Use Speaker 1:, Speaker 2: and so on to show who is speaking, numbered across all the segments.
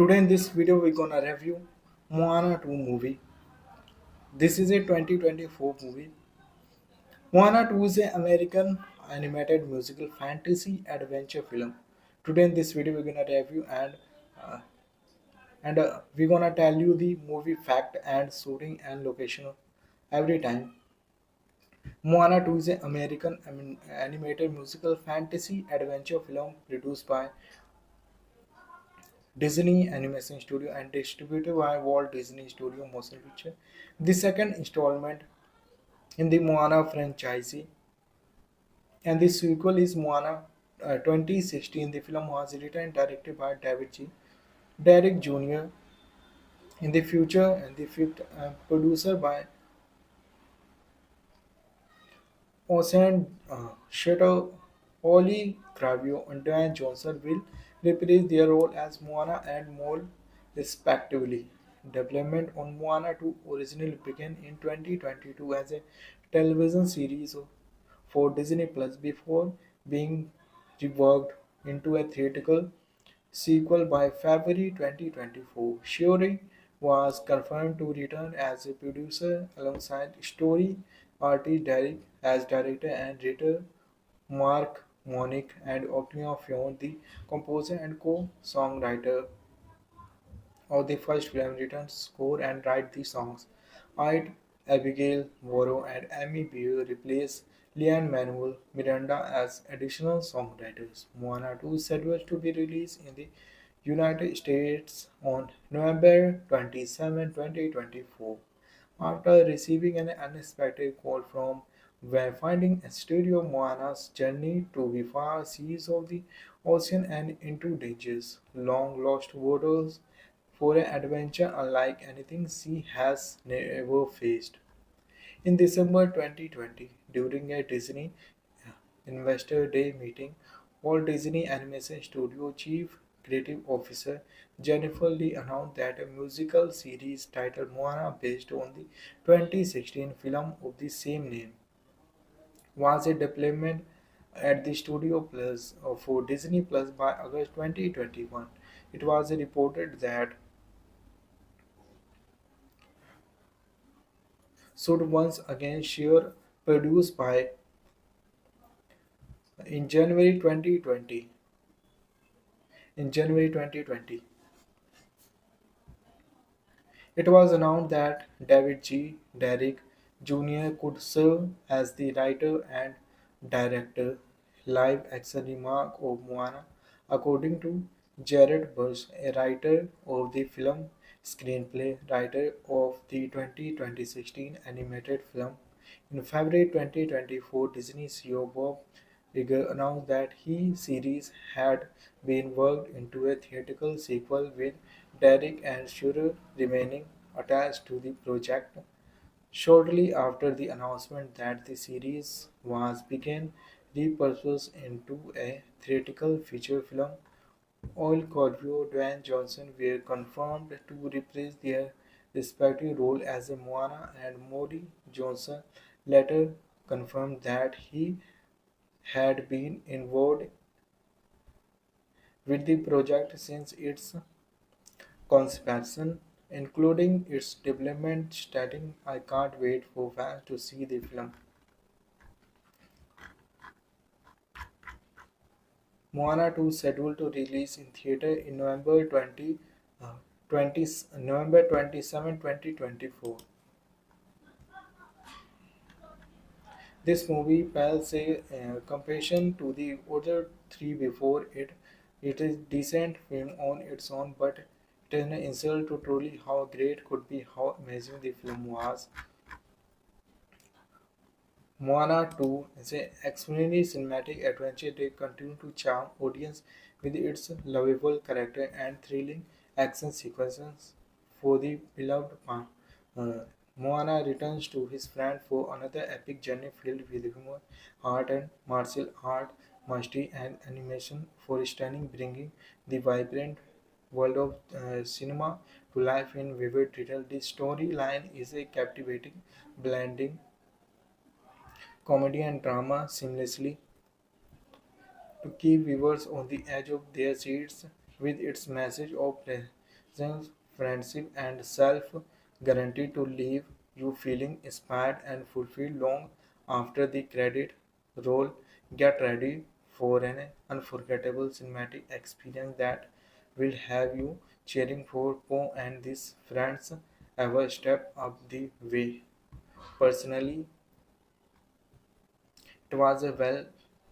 Speaker 1: Today in this video we're gonna review Moana 2 movie. This is a 2024 movie. Moana 2 is an American animated musical fantasy adventure film. Today in this video we're gonna review uh, and we're gonna tell you the movie fact and shooting and location every time. Moana 2 is an American animated musical fantasy adventure film produced by Disney Animation Studio and distributed by Walt Disney Studio Motion Picture. The second installment in the Moana franchise, and the sequel is Moana 2016. The film was written and directed by David G. Derek Jr. in the future, and the fifth producer by Ocean Shutter. Ollie Gravio and Dwayne Johnson will reprise their role as Moana and Mole, respectively. Development on Moana 2 originally began in 2022 as a television series for Disney Plus before being reworked into a theatrical sequel by February 2024. Shuri was confirmed to return as a producer alongside story artist Derek as director and writer Mark Monick and Octavia Fion, the composer and co-songwriter of the first film, written score and write the songs. Ide, Abigail Morrow and Amy Beer replace Lin-Manuel Miranda as additional songwriters. Moana 2 is scheduled to be released in the United States on November 27, 2024. After receiving an unexpected call from Wayfinding Studio, Moana's journey to the far seas of the ocean and into dangers, long lost waters for an adventure unlike anything she has ever faced. In December 2020, during a Disney Investor Day meeting, Walt Disney Animation Studio Chief Creative Officer Jennifer Lee announced that a musical series titled Moana, based on the 2016 film of the same name, was a development at the Studio Plus for Disney Plus by August 2021. It was reported that should once again share produced by in January 2020. In January 2020, it was announced that David G. Derrick Jr. could serve as the writer and director live action remake of Moana, according to Jared Bush, a writer of the film, screenplay writer of the 2016 animated film. In February 2024, Disney CEO Bob Iger announced that his series had been worked into a theatrical sequel with Derek and Shurer remaining attached to the project. Shortly after the announcement that the series was began repurposed into a theatrical feature film, Oil Corvio and Dwayne Johnson were confirmed to reprise their respective roles as Moana, and Modi Johnson later confirmed that he had been involved with the project since its conception, including its development, stating, "I can't wait for fans to see the film." Moana 2 is scheduled to release in theater in uh, 20, November 27, 2024. This movie pales a comparison to the other three before it. It is decent film on its own, but it is an insult to truly how great could be how amazing the film was. Moana 2 is an extremely cinematic adventure that continues to charm audience with its lovable character and thrilling action sequences. For the beloved uh, Moana returns to his friend for another epic journey filled with humor, art and martial art, mastery and animation for stunning, bringing the vibrant world of cinema to life in vivid detail. The storyline is a captivating, blending comedy and drama seamlessly to keep viewers on the edge of their seats with its message of sense, friendship, and self guarantee to leave you feeling inspired and fulfilled long after the credit roll. Get ready for an unforgettable cinematic experience that will have you cheering for Poe and his friends every step of the way. Personally, it was a well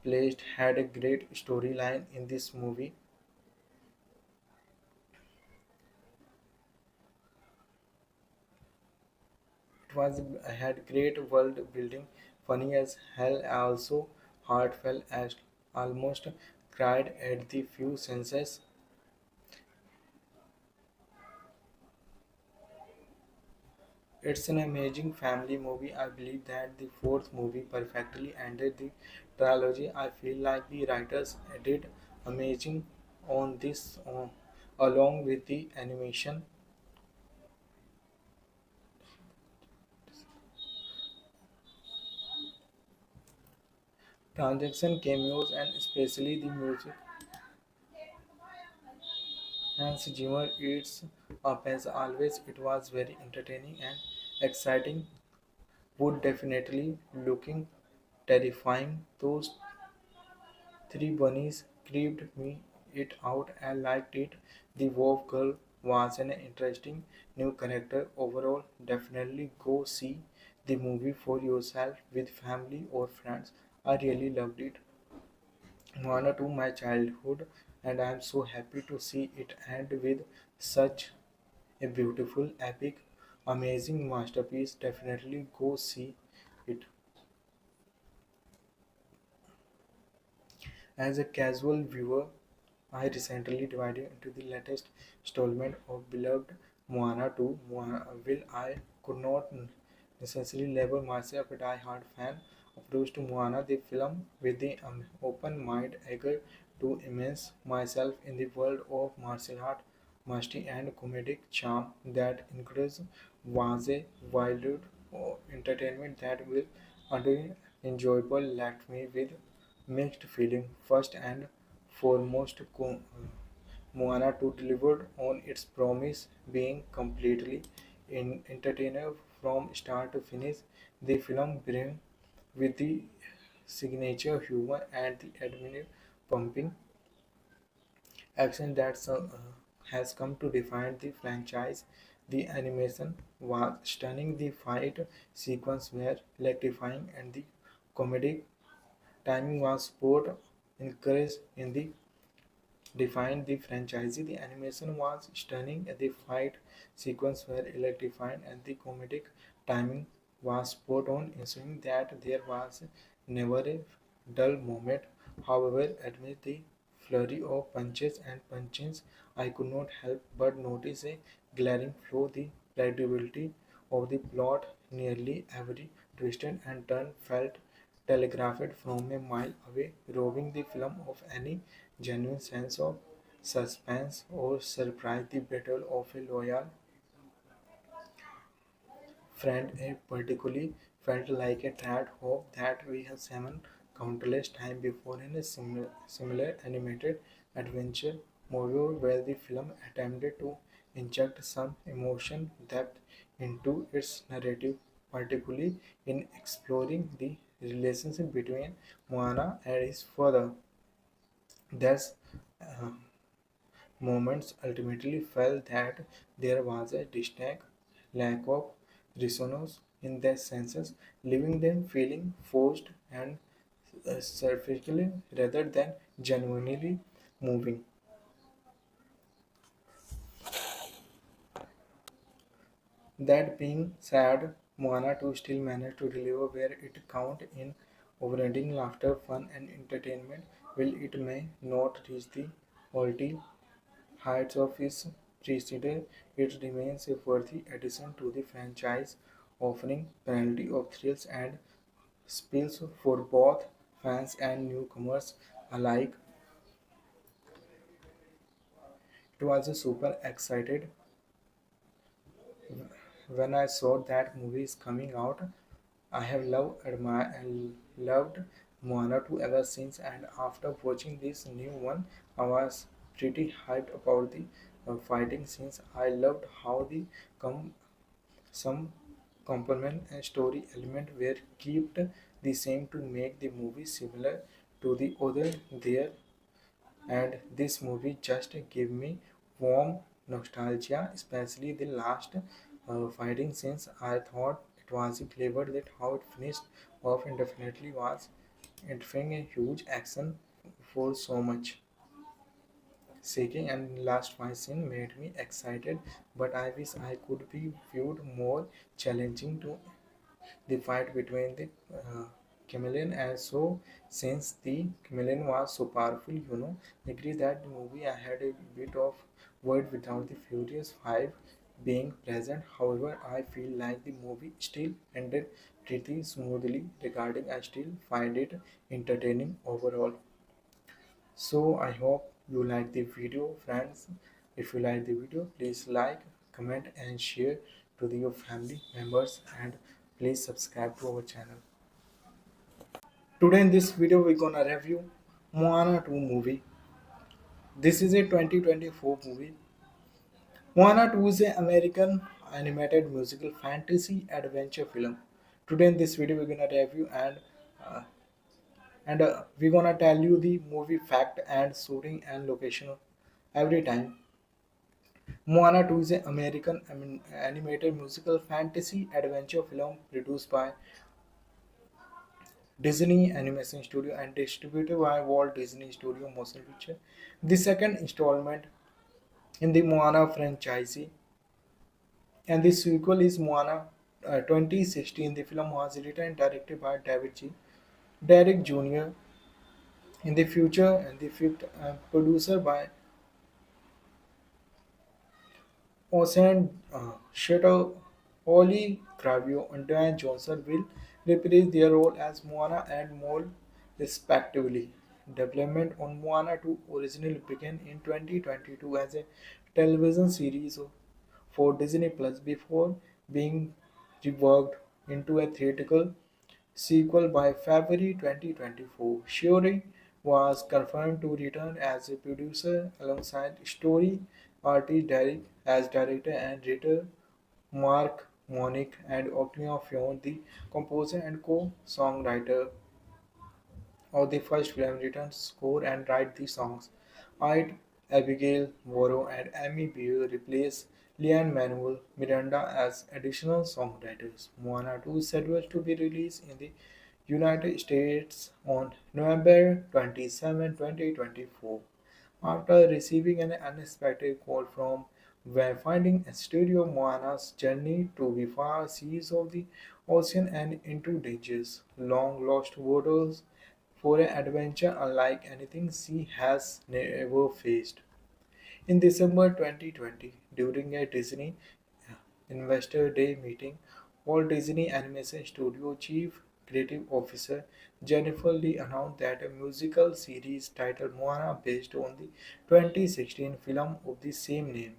Speaker 1: placed, had a great storyline in this movie. It was had great world building, funny as hell, also heartfelt as almost cried at the few senses. It's an amazing family movie. I believe that the fourth movie perfectly ended the trilogy. I feel like the writers did amazing on this along with the animation. Transaction cameos and especially the music. Hans Zimmer eats up as always. It was very entertaining and exciting. Would definitely looking terrifying. Those three bunnies creeped me it out. I liked it. The wolf girl was an interesting new character. Overall, definitely go see the movie for yourself with family or friends. I really loved it. Moana to my childhood, and I am so happy to see it end with such a beautiful, epic, amazing masterpiece. Definitely go see it. As a casual viewer, I recently divided into the latest installment of beloved Moana 2. Will I could not necessarily label myself a die-hard fan. Approach to Moana, the film, with the open mind, eager to immerse myself in the world of martial art, mastery, and comedic charm that includes was a wild entertainment that will utterly enjoyable. Left me with mixed feeling. First and foremost, Moana 2 delivered on its promise, being completely entertainer from start to finish. The film brings with the signature humor and the admin pumping action that has come to define the franchise. The animation was stunning, the fight sequence were electrifying, and the comedic timing was sport encouraged in the defined the franchise. The animation was stunning, the fight sequence were electrifying, and the comedic timing was spot on, ensuring that there was never a dull moment. However, amid the flurry of punches and punches, I could not help but notice a glaring flaw: the predictability of the plot. Nearly every twist and turn felt telegraphed from a mile away, robbing the film of any genuine sense of suspense or surprise. The battle of a loyal friend particularly felt like a tired hope that we have seen countless times before in a similar animated adventure movie where the film attempted to inject some emotion depth into its narrative, particularly in exploring the relationship between Moana and his father. Thus, uh, moments ultimately felt that there was a distinct lack of resonance in their senses, leaving them feeling forced and superficial rather than genuinely moving. That being said, Moana 2 still managed to deliver where it count in overriding laughter, fun, and entertainment. While it may not reach the quality heights of its precedent, it remains a worthy addition to the franchise, offering plenty of thrills and spills for both fans and newcomers alike. It was a super excited when I saw that movie is coming out. I have loved Moana 2 ever since, and after watching this new one, I was pretty hyped about the fighting scenes. I loved how the com- some component and story element were kept the same to make the movie similar to the other there, and this movie just gave me warm nostalgia, especially the last fighting scenes. I thought it was clever that how it finished off and definitely was entering a huge action for so much shaking, and last fight scene made me excited, but I wish I could be viewed more challenging to the fight between the chameleon and so since the chameleon was so powerful, agree that the movie I had a bit of word without the Furious 5 being present. However, I feel like the movie still ended pretty smoothly regarding I still find it entertaining overall. So I hope you like the video, friends. If you like the video, please like, comment and share to your family members, and please subscribe to our channel. Today in this video we're gonna review Moana 2 movie. This is a 2024 movie. Moana 2 is an American animated musical fantasy adventure film. Today in this video we're gonna review uh, and we're gonna tell you the movie fact and shooting and location every time. Moana 2 is an American animated musical fantasy adventure film produced by Disney Animation Studio and distributed by Walt Disney Studio Motion Picture. The second installment in the Moana franchise, and the sequel is Moana 2016. The film was written and directed by David G. Derek Jr. in the future, and the fifth producer by Ocean Shadow, Ollie Gravio and Dwayne Johnson will reprise their role as Moana and Mole respectively. Development on Moana 2 originally began in 2022 as a television series for Disney Plus before being reworked into a theatrical sequel by February 2024. Shuri was confirmed to return as a producer alongside story artist Derek as director and writer Mark Monick and Octavia Fion, the composer and co-songwriter of the first film, written score and write the songs. Ide, Abigail Morrow and Amy Beer replaced Lin-Manuel Miranda as additional songwriters. Moana 2 is scheduled to be released in the United States on November 27, 2024. After receiving an unexpected call from where finding a studio, Moana's journey to the far seas of the ocean and into dangers, long lost waters for an adventure unlike anything she has ever faced. In December 2020, during a Disney Investor Day meeting, Walt Disney Animation Studio Chief Creative Officer Jennifer Lee announced that a musical series titled Moana, based on the 2016 film of the same name,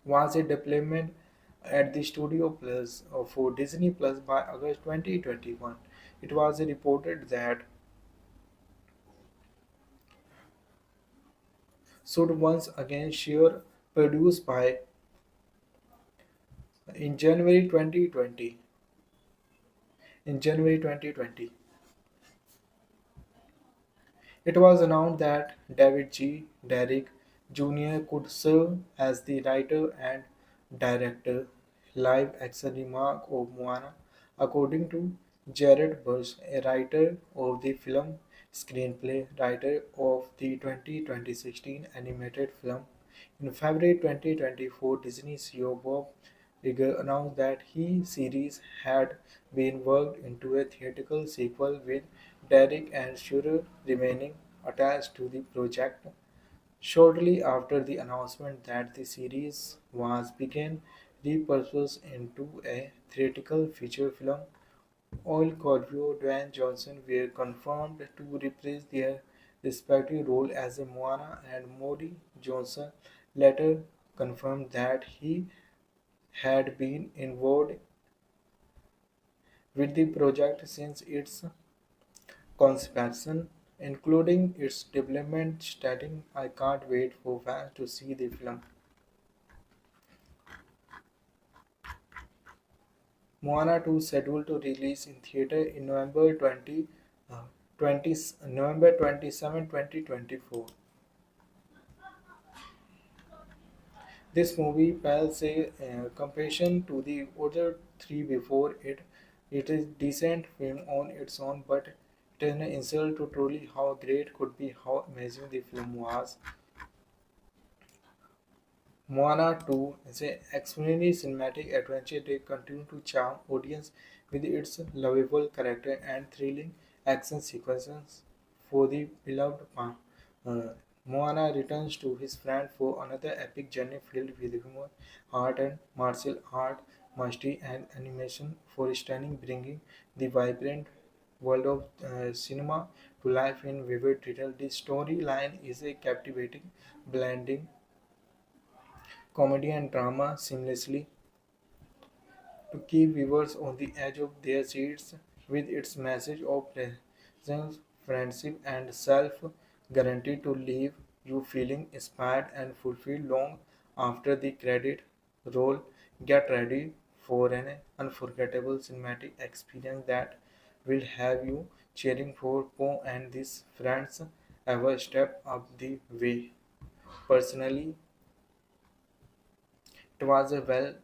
Speaker 1: was a development at the Studio Plus for Disney Plus by August 2021. It was reported that should once again share produced by in January 2020. In January 2020, it was announced that David G. Derrick Jr. could serve as the writer and director live action remake of Moana, according to Jared Bush, a writer of the film, screenplay writer of the 2016 animated film. In February 2024, Disney CEO Bob Iger announced that his series had been worked into a theatrical sequel with Derek and Shurer remaining attached to the project. Shortly after the announcement that the series was began repurposed into a theatrical feature film, Oil Corvio Dwayne Johnson were confirmed to reprise their respective role as a Moana, and Modi Johnson later confirmed that he had been involved with the project since its conception including its development stating, I can't wait for fans to see the film. Moana 2 scheduled to release in theater in uh, 20, November 27, 2024. This movie pales a comparison to the other three before it. It is decent film on its own, but it is an insult to truly how great could be, how amazing the film was. Moana 2 is an extremely cinematic adventure that continues to charm audience with its lovable character and thrilling action sequences. For the beloved Moana returns to his friend for another epic journey filled with humor, heart, and martial art mastery and animation for stunning, bringing the vibrant world of cinema to life in vivid detail. The storyline is a captivating, blending comedy and drama seamlessly to keep viewers on the edge of their seats with its message of presence, friendship, and self guaranteed to leave you feeling inspired and fulfilled long after the credit roll. Get ready for an unforgettable cinematic experience that will have you cheering for Poe and his friends every step of the way. Personally, it was a well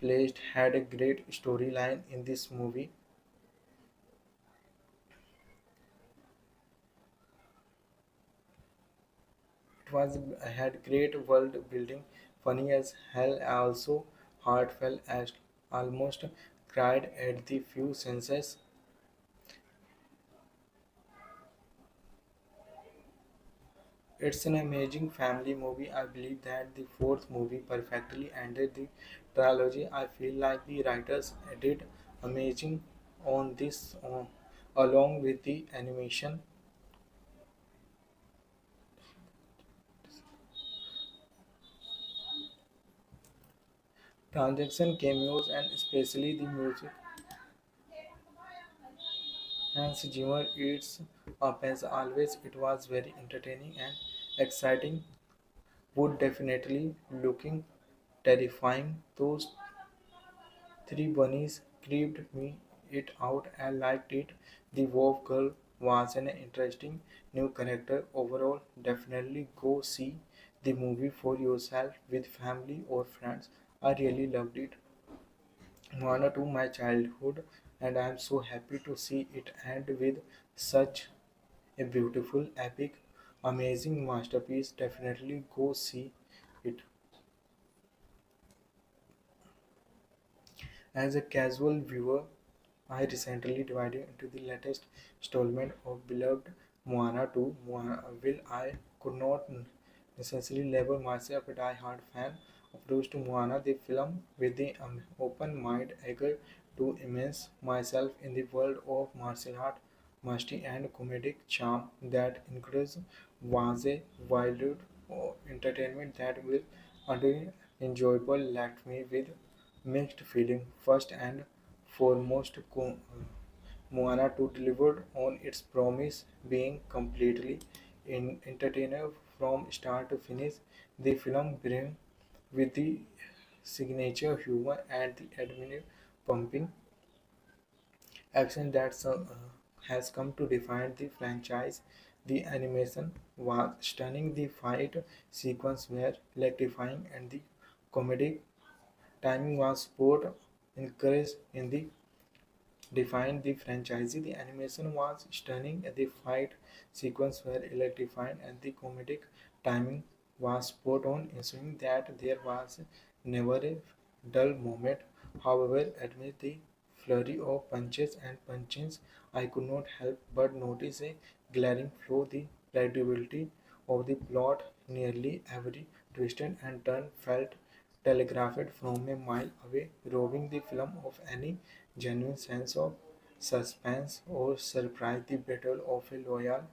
Speaker 1: placed, had a great storyline in this movie. It was had great world building, funny as hell, also heartfelt as almost cried at the few senses. It's an amazing family movie. I believe that the fourth movie perfectly ended the trilogy. I feel like the writers did amazing on this along with the animation. Transaction cameos and especially the music Hans Zimmer eats up as always. It was very entertaining and exciting. Would definitely looking terrifying. Those three bunnies creeped me it out. I liked it. The wolf girl was an interesting new character. Overall, definitely go see the movie for yourself with family or friends. I really loved it. Moana to my childhood, and I am so happy to see it end with such a beautiful, epic, amazing masterpiece. Definitely go see it. As a casual viewer, I recently divided into the latest installment of beloved Moana 2. Will I could not necessarily label myself a die-hard fan. Approach to Moana, the film, with the open mind, eager to immerse myself in the world of martial art, mastery, and comedic charm that includes was a wild entertainment that will utterly enjoyable left me with mixed feeling. First and foremost, Moana 2 delivered on its promise, being completely entertainer from start to finish. The film brings with the signature humor and the admin pumping action that has come to define the franchise. The animation was stunning, the fight sequence were electrifying, and the comedic timing was sport encouraged in the defined the franchise. The animation was stunning, the fight sequence were electrifying, and the comedic timing was spot on, ensuring that there was never a dull moment. However, amid the flurry of punches and punches, I could not help but notice a glaring flaw: the predictability of the plot. Nearly every twist and turn felt telegraphed from a mile away, robbing the film of any genuine sense of suspense or surprise. The battle of a loyal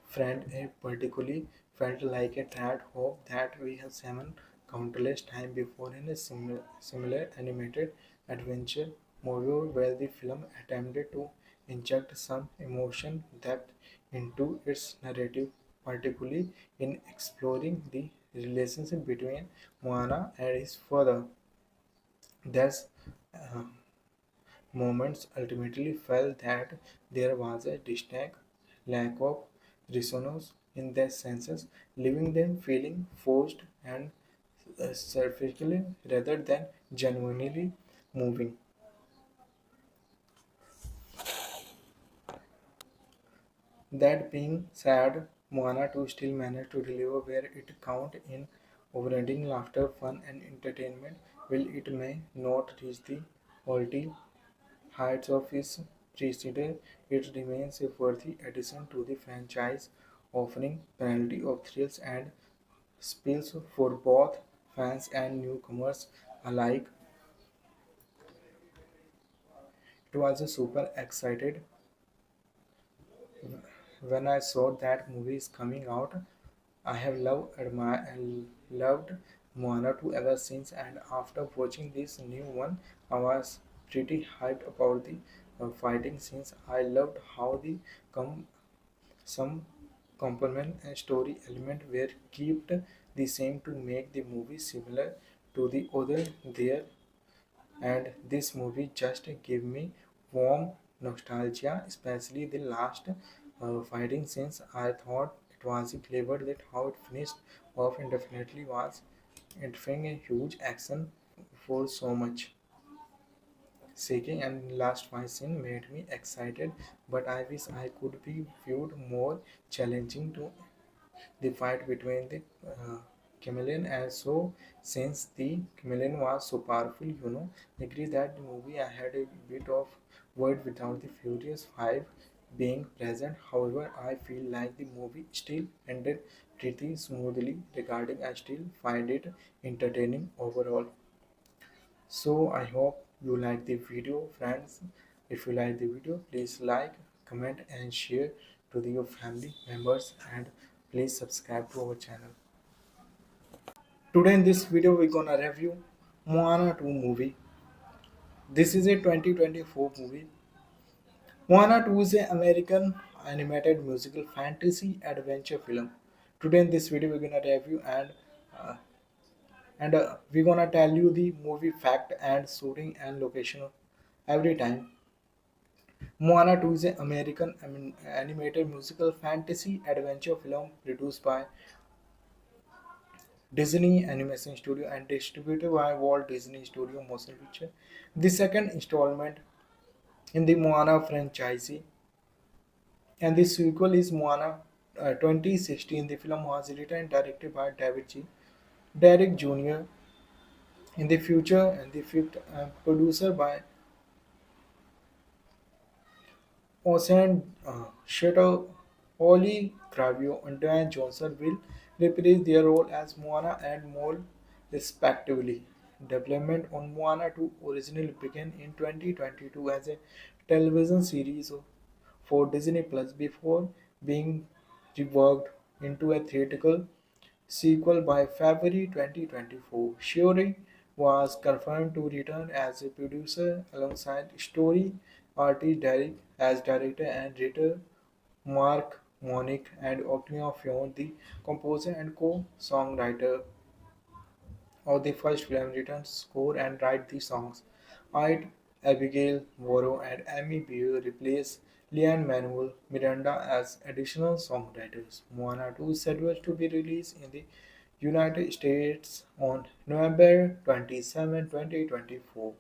Speaker 1: friend particularly felt like a tired hope that we have seen countless times before in a similar animated adventure movie where the film attempted to inject some emotion depth into its narrative, particularly in exploring the relationship between Moana and his father. Thus, uh, moments ultimately felt that there was a distinct lack of resonance in their senses, leaving them feeling forced and superficially rather than genuinely moving. That being said, Moana 2 still managed to deliver where it count in overriding laughter, fun, and entertainment. While it may not reach the quality heights of its precedent, it remains a worthy addition to the franchise, offering plenty of thrills and spills for both fans and newcomers alike. It was a super excited when I saw that movie is coming out. I have loved Moana 2 ever since, and after watching this new one, I was pretty hyped about the fighting scenes. I loved how the com- some component and story element were kept the same to make the movie similar to the other there, and this movie just gave me warm nostalgia, especially the last fighting scenes. I thought it was clever that how it finished off and definitely was entering a huge action for so much seeking, and last fight scene made me excited, but I wish I could be viewed more challenging to the fight between the chameleon and so since the chameleon was so powerful, agree that the movie I had a bit of word without the Furious 5 being present. However, I feel like the movie still ended pretty smoothly regarding I still find it entertaining overall. So I hope you like the video, friends. If you like the video, please like, comment, and share to your family members, and please subscribe to our channel. Today in this video, we're gonna review Moana 2 movie. This is a 2024 movie. Moana 2 is an American animated musical fantasy adventure film. Today in this video, we're gonna review uh, and we're gonna tell you the movie fact and shooting and location every time. Moana 2 is an American animated musical fantasy adventure film produced by Disney Animation Studio and distributed by Walt Disney Studio Motion Picture. The second installment in the Moana franchise, and the sequel is Moana 2016. The film was written and directed by David G. Derek Jr. in the future, and the fifth producer by Ocean Shadow, Ollie Gravio, and Dwayne Johnson will reprise their role as Moana and Mole, respectively. Development on Moana 2 originally began in 2022 as a television series for Disney Plus before being reworked into a theatrical sequel by February 2024. Shuri was confirmed to return as a producer alongside story artist Derek as director and writer Mark Monick and Octavia Fion, the composer and co-songwriter of the first film, written score and write the songs. Ide, Abigail Morrow and Amy Beer replaced Lin-Manuel Miranda as additional songwriters. Moana 2 is scheduled to be released in the United States on November 27, 2024.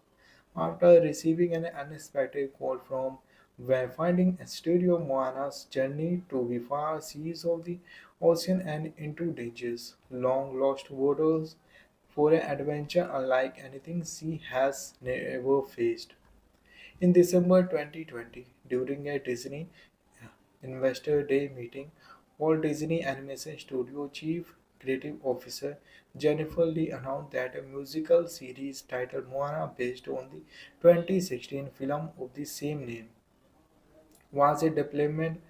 Speaker 1: After receiving an unexpected call from Wayfinding Studio, Moana's journey to the far seas of the ocean and into dangers, long lost waters for an adventure unlike anything she has ever faced. In December 2020, during a Disney Investor Day meeting, Walt Disney Animation Studio Chief Creative Officer Jennifer Lee announced that a musical series titled Moana, based on the 2016 film of the same name, was a development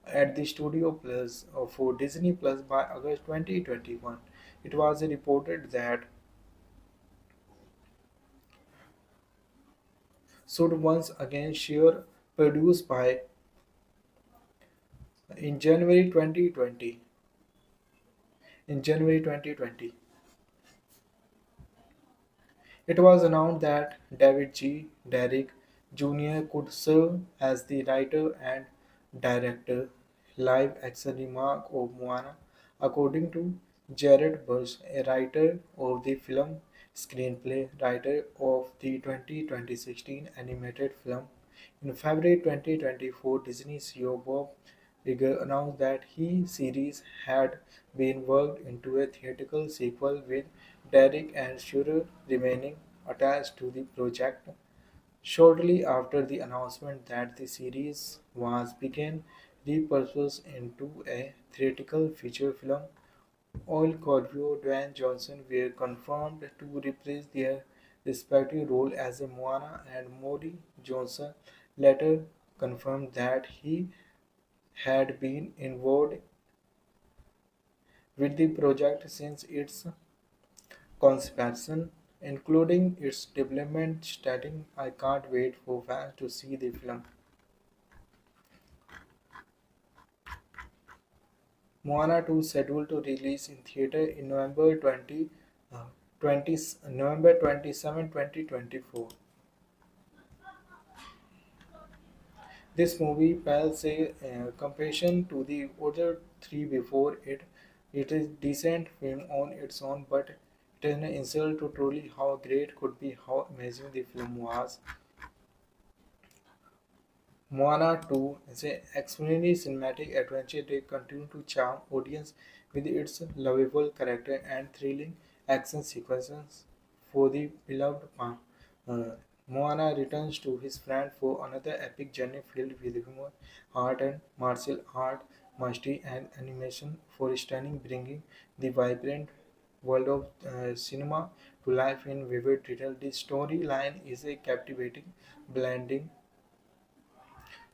Speaker 1: at the Studio Plus for Disney Plus by August 2021. It was reported that should once again share produced by in January 2020. In January 2020, it was announced that David G. Derrick Jr. could serve as the writer and director live action remake of Moana, according to Jared Bush, a writer of the film, screenplay writer of the 2016 animated film. In February 2024, Disney CEO Bob Iger announced that his series had been worked into a theatrical sequel with Derek and Shurer remaining attached to the project. Shortly after the announcement that the series was began repurposed into a theatrical feature film, Oil Corvio and Dwayne Johnson were confirmed to reprise their respective roles as Moana, and Modi Johnson later confirmed that he had been involved with the project since its conception, including its development, stating, "I can't wait for fans to see the film." Moana 2 is scheduled to release in theater in uh, 20, November 27, 2024. This movie pales a comparison to the other three before it. It is decent film on its own, but it is an insult to truly how great could be how amazing the film was. Moana 2 is an extremely cinematic adventure that continues to charm audience with its lovable character and thrilling action sequences. For the beloved uh, Moana returns to his friend for another epic journey filled with humor, heart, and martial art mastery and animation for stunning, bringing the vibrant world of cinema to life in vivid detail. The storyline is a captivating blending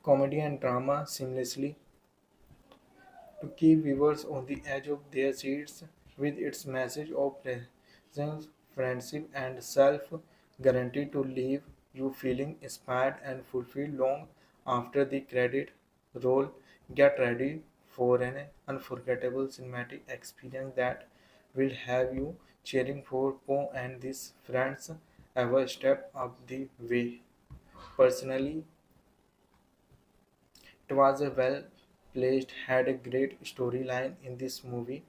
Speaker 1: comedy and drama seamlessly to keep viewers on the edge of their seats with its message of presence, friendship, and self guaranteed to leave you feeling inspired and fulfilled long after the credit roll. Get ready for an unforgettable cinematic experience that will have you cheering for Poe and his friends every step of the way. Personally, it was a well placed, had a great storyline in this movie.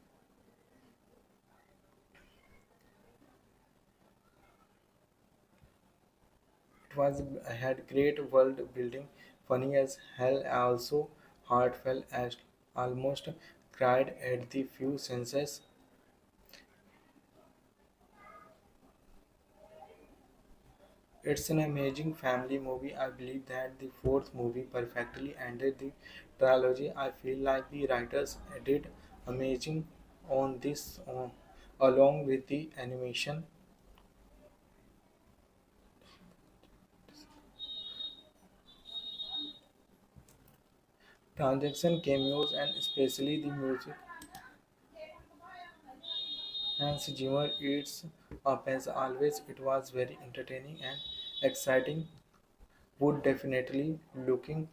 Speaker 1: It was had great world building, funny as hell, also heartfelt as almost cried at the few senses. It's an amazing family movie. I believe that the fourth movie perfectly ended the trilogy. I feel like the writers did amazing on this along with the animation. Transaction cameos and especially the music. Hans Zimmer eats up as always. It was very entertaining and exciting. Would definitely looking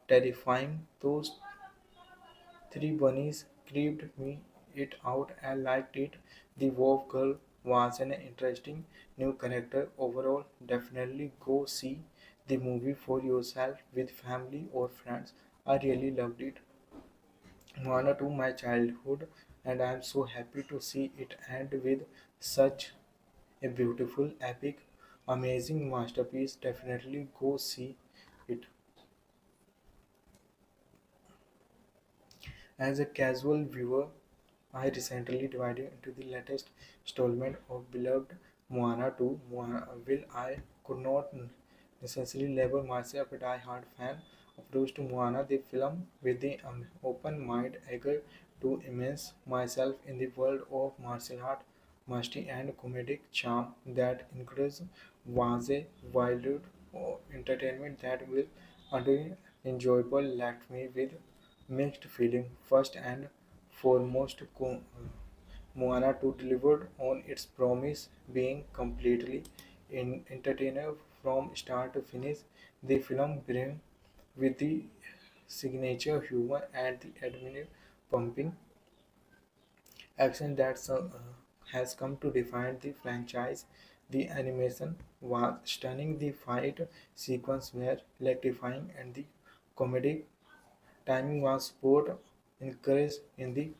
Speaker 1: terrifying. Those three bunnies creeped me it out. I liked it. The wolf girl was an interesting new character. Overall, definitely go see the movie for yourself with family or friends. I really loved it. Moana to my childhood, and I am so happy to see it end with such a beautiful, epic, amazing masterpiece. Definitely go see it. As a casual viewer, I recently divided into the latest installment of beloved Moana 2. Will I could not necessarily label myself a die-hard fan. Approach to Moana the film with the open mind, eager to immerse myself in the world of martial art, mastery, and comedic charm that includes was a wild entertainment that will utterly enjoyable left me with mixed feeling. First and foremost, Moana 2 delivered on its promise, being completely entertainer from start to finish. The film with the signature humor and the admin pumping action that has come to define the franchise. The animation was stunning, the fight sequence were electrifying, and the comedic timing was both encouraged in the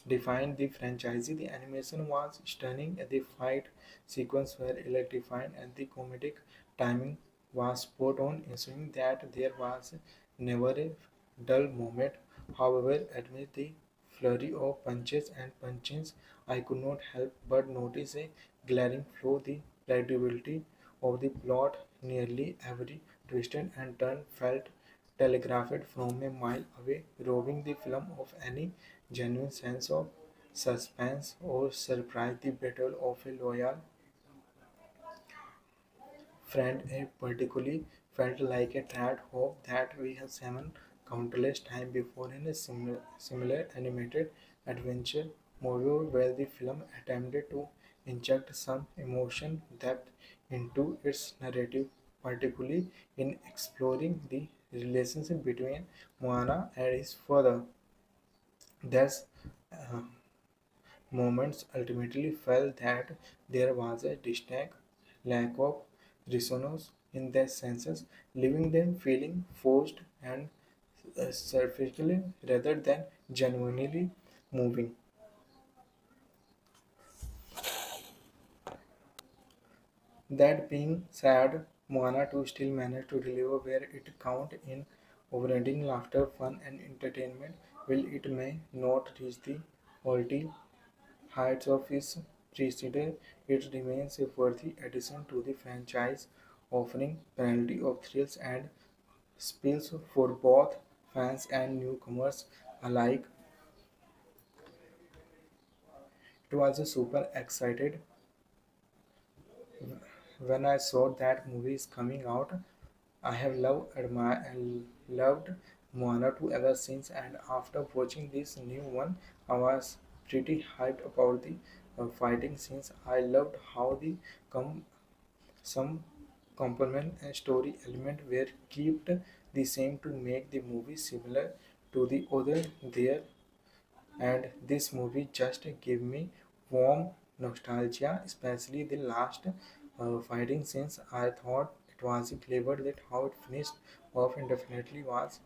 Speaker 1: defined the franchise. The animation was stunning, the fight sequence were electrifying, and the comedic timing was spot on, ensuring that there was never a dull moment. However, amid the flurry of punches and punches, I could not help but notice a glaring flaw: the predictability of the plot. Nearly every twist and turn felt telegraphed from a mile away, robbing the film of any genuine sense of suspense or surprise. The battle of a loyal friend particularly felt like a tired hope that we have seen countless times before in a similar animated adventure movie where the film attempted to inject some emotion depth into its narrative, particularly in exploring the relationship between Moana and his father. Thus, uh, moments ultimately felt that there was a distinct lack of resonance in their senses, leaving them feeling forced and superficial rather than genuinely moving. That being said, Moana 2 still managed to deliver where it counts in overriding laughter, fun, and entertainment. While it may not reach the quality heights of its precedent, it remains a worthy addition to the franchise, offering plenty of thrills and spills for both fans and newcomers alike. It was a super excited when I saw that movie is coming out. I have loved Moana 2 ever since, and after watching this new one, I was pretty hyped about the fighting scenes. I loved how the com- some complement and story element were kept the same to make the movie similar to the other there, and this movie just gave me warm nostalgia, especially the last fighting scenes. I thought it was clever that how it finished off and definitely was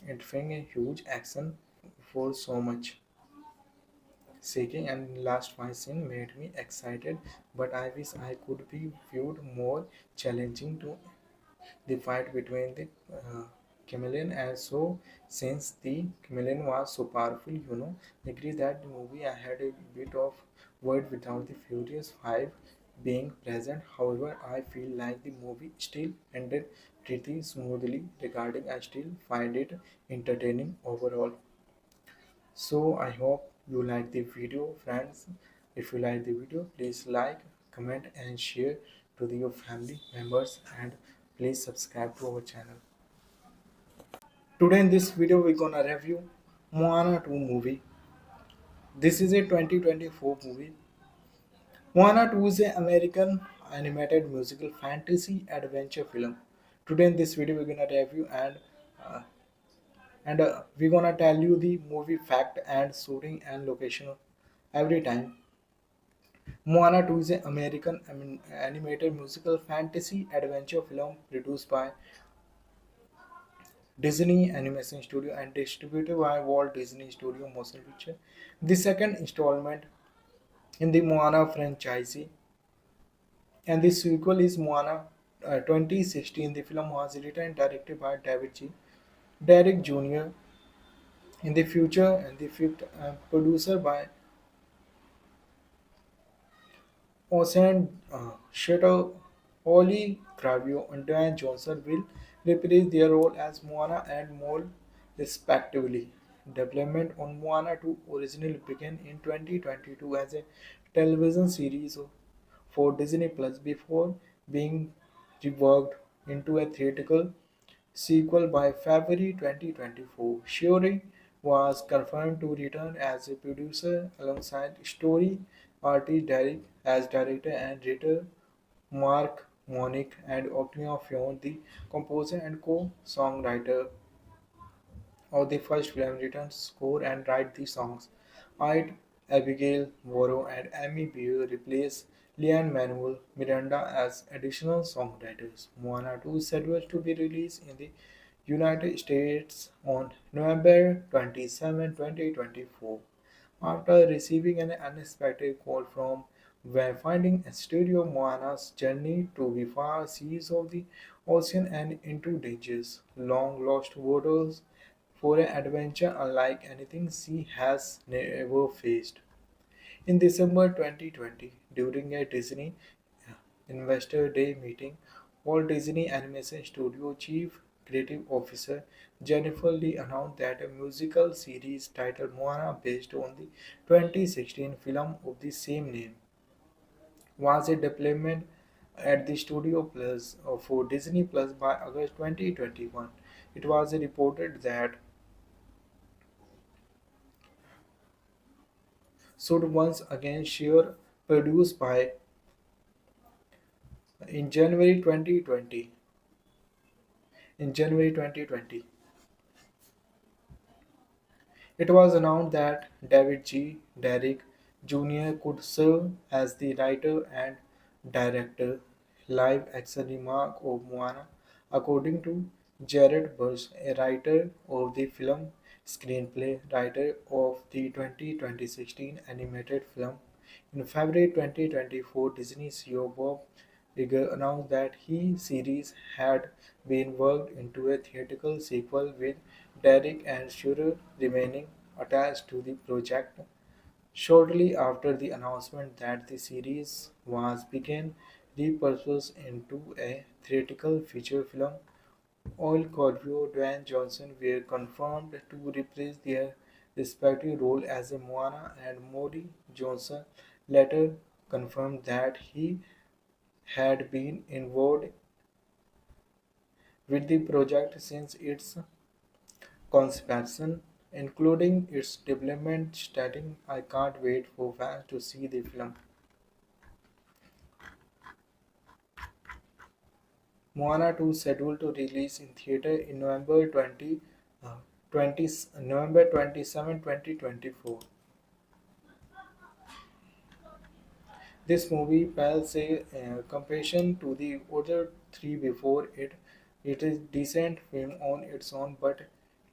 Speaker 1: entering a huge action for so much. Seeking and last fight scene made me excited, but I wish I could be viewed more challenging to the fight between the chameleon and so since the chameleon was so powerful, agree that the movie I had a bit of void without the Furious 5 being present. However, I feel like the movie still ended pretty smoothly regarding I still find it entertaining overall. So I hope you like the video, friends. If you like the video, please like, comment, and share to your family members, and please subscribe to our channel. Today in this video, we're gonna review Moana 2 movie. This is a 2024 movie. Moana 2 is an American animated musical fantasy adventure film. Today in this video, we're gonna review uh, and we're gonna tell you the movie fact and shooting and location every time. Moana 2 is an American animated musical fantasy adventure film produced by Disney Animation Studio and distributed by Walt Disney Studio Motion Picture. The second installment in the Moana franchise, and the sequel is Moana 2016. The film was written and directed by David G. Derek Jr. in the future, and the fifth producer by Ocean Shadow, Holly Gravio, and Dwayne Johnson will reprise their role as Moana and Mole, respectively. Development on Moana 2 originally began in 2022 as a television series for Disney Plus before being reworked into a theatrical sequel by February 2024. Shuri was confirmed to return as a producer alongside story artist Derek as director and writer Mark Monique and Octavia Fion, the composer and co-songwriter of the first film, written score and write the songs. Ide, Abigail Morrow, and Amy Beer replaced Leanne Manuel Miranda as additional songwriters. Moana 2 is scheduled to be released in the United States on November 27, 2024. After receiving an unexpected call from where finding a studio, Moana's journey to the far seas of the ocean and into dangers, long lost waters for an adventure unlike anything she has ever faced. In December 2020, during a Disney Investor Day meeting, Walt Disney Animation Studio Chief Creative Officer Jennifer Lee announced that a musical series titled Moana, based on the 2016 film of the same name, was a development at the Studio Plus for Disney Plus by August 2021. It was reported that should once again share produced by in January 2020. In January 2020, it was announced that David G. Derrick Jr. could serve as the writer and director live action remake of Moana, according to Jared Bush, a writer of the film, screenplay writer of the 2016 animated film. In February 2024, Disney CEO Bob Iger announced that his series had been worked into a theatrical sequel with Derek and Shurer remaining attached to the project. Shortly after the announcement that the series was began repurposed into a theatrical feature film, Oil Corvio Dwayne Johnson were confirmed to reprise their respective roles as Moana, and Modi Johnson later confirmed that he had been involved with the project since its conception, including its development, stating, "I can't wait for fans to see the film." Moana 2 is scheduled to release in theater in uh, 20, November 27, 2024. This movie pales a comparison to the other three before it. It is decent film on its own, but it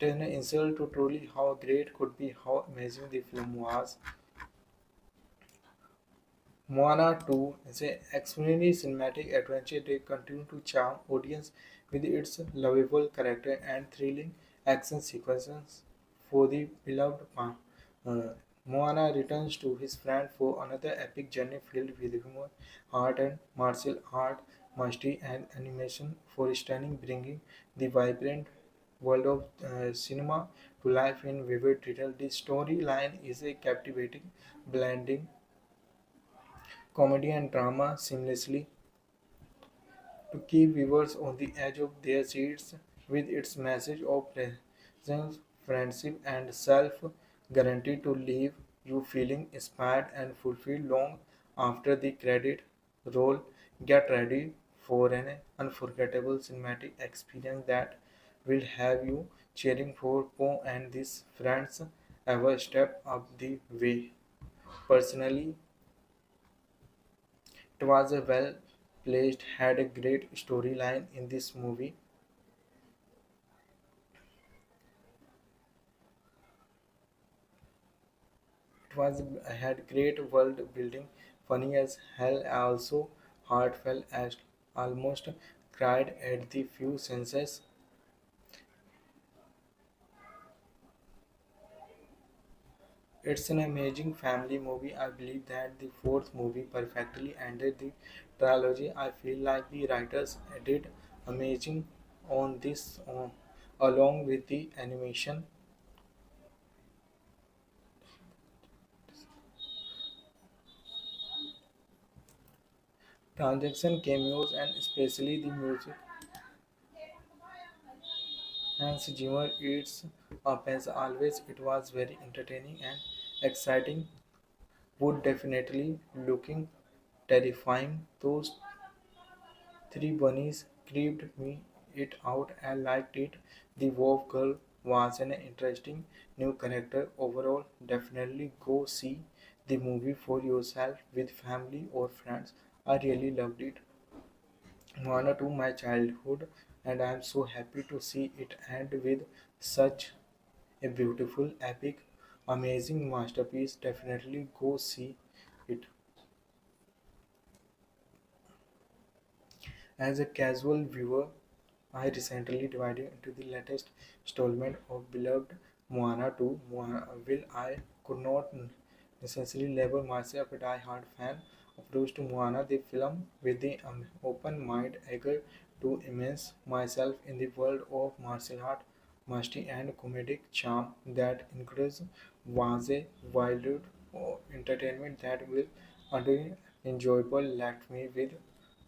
Speaker 1: is an insult to truly how great could be how amazing the film was. Moana 2 is an extremely cinematic adventure that continues to charm audience with its lovable character and thrilling action sequences for the beloved Pan. Moana returns to his friend for another epic journey filled with humor, heart, and martial art mastery and animation for stunning, bringing the vibrant world of cinema to life in vivid detail. The storyline is a captivating, blending comedy and drama seamlessly to keep viewers on the edge of their seats with its message of presence, friendship, and self guaranteed to leave you feeling inspired and fulfilled long after the credit roll. Get ready for an unforgettable cinematic experience that will have you cheering for Poe and his friends every step of the way. Personally, it was a well placed, had a great storyline in this movie. It was had great world building, funny as hell, also heartfelt as almost cried at the few senses. It's an amazing family movie. I believe that the fourth movie perfectly ended the trilogy. I feel like the writers did amazing on this along with the animation, transaction cameos, and especially the music. Hans Zimmer eats up as always. It was very entertaining and exciting. Would definitely looking terrifying those Three bunnies creeped me it out and liked it. The wolf girl was an interesting new character. Overall, definitely go see the movie for yourself with family or friends. I really loved it. Moana to my childhood, and I am so happy to see it end with such a beautiful, epic, amazing masterpiece. Definitely go see it. As a casual viewer, I recently divided into the latest installment of beloved Moana 2. Will I could not necessarily label myself a die-hard fan. Approach to Moana the film with the open mind, eager to immerse myself in the world of martial art, mastery, and comedic charm that includes was a wild entertainment that will utterly enjoyable left me with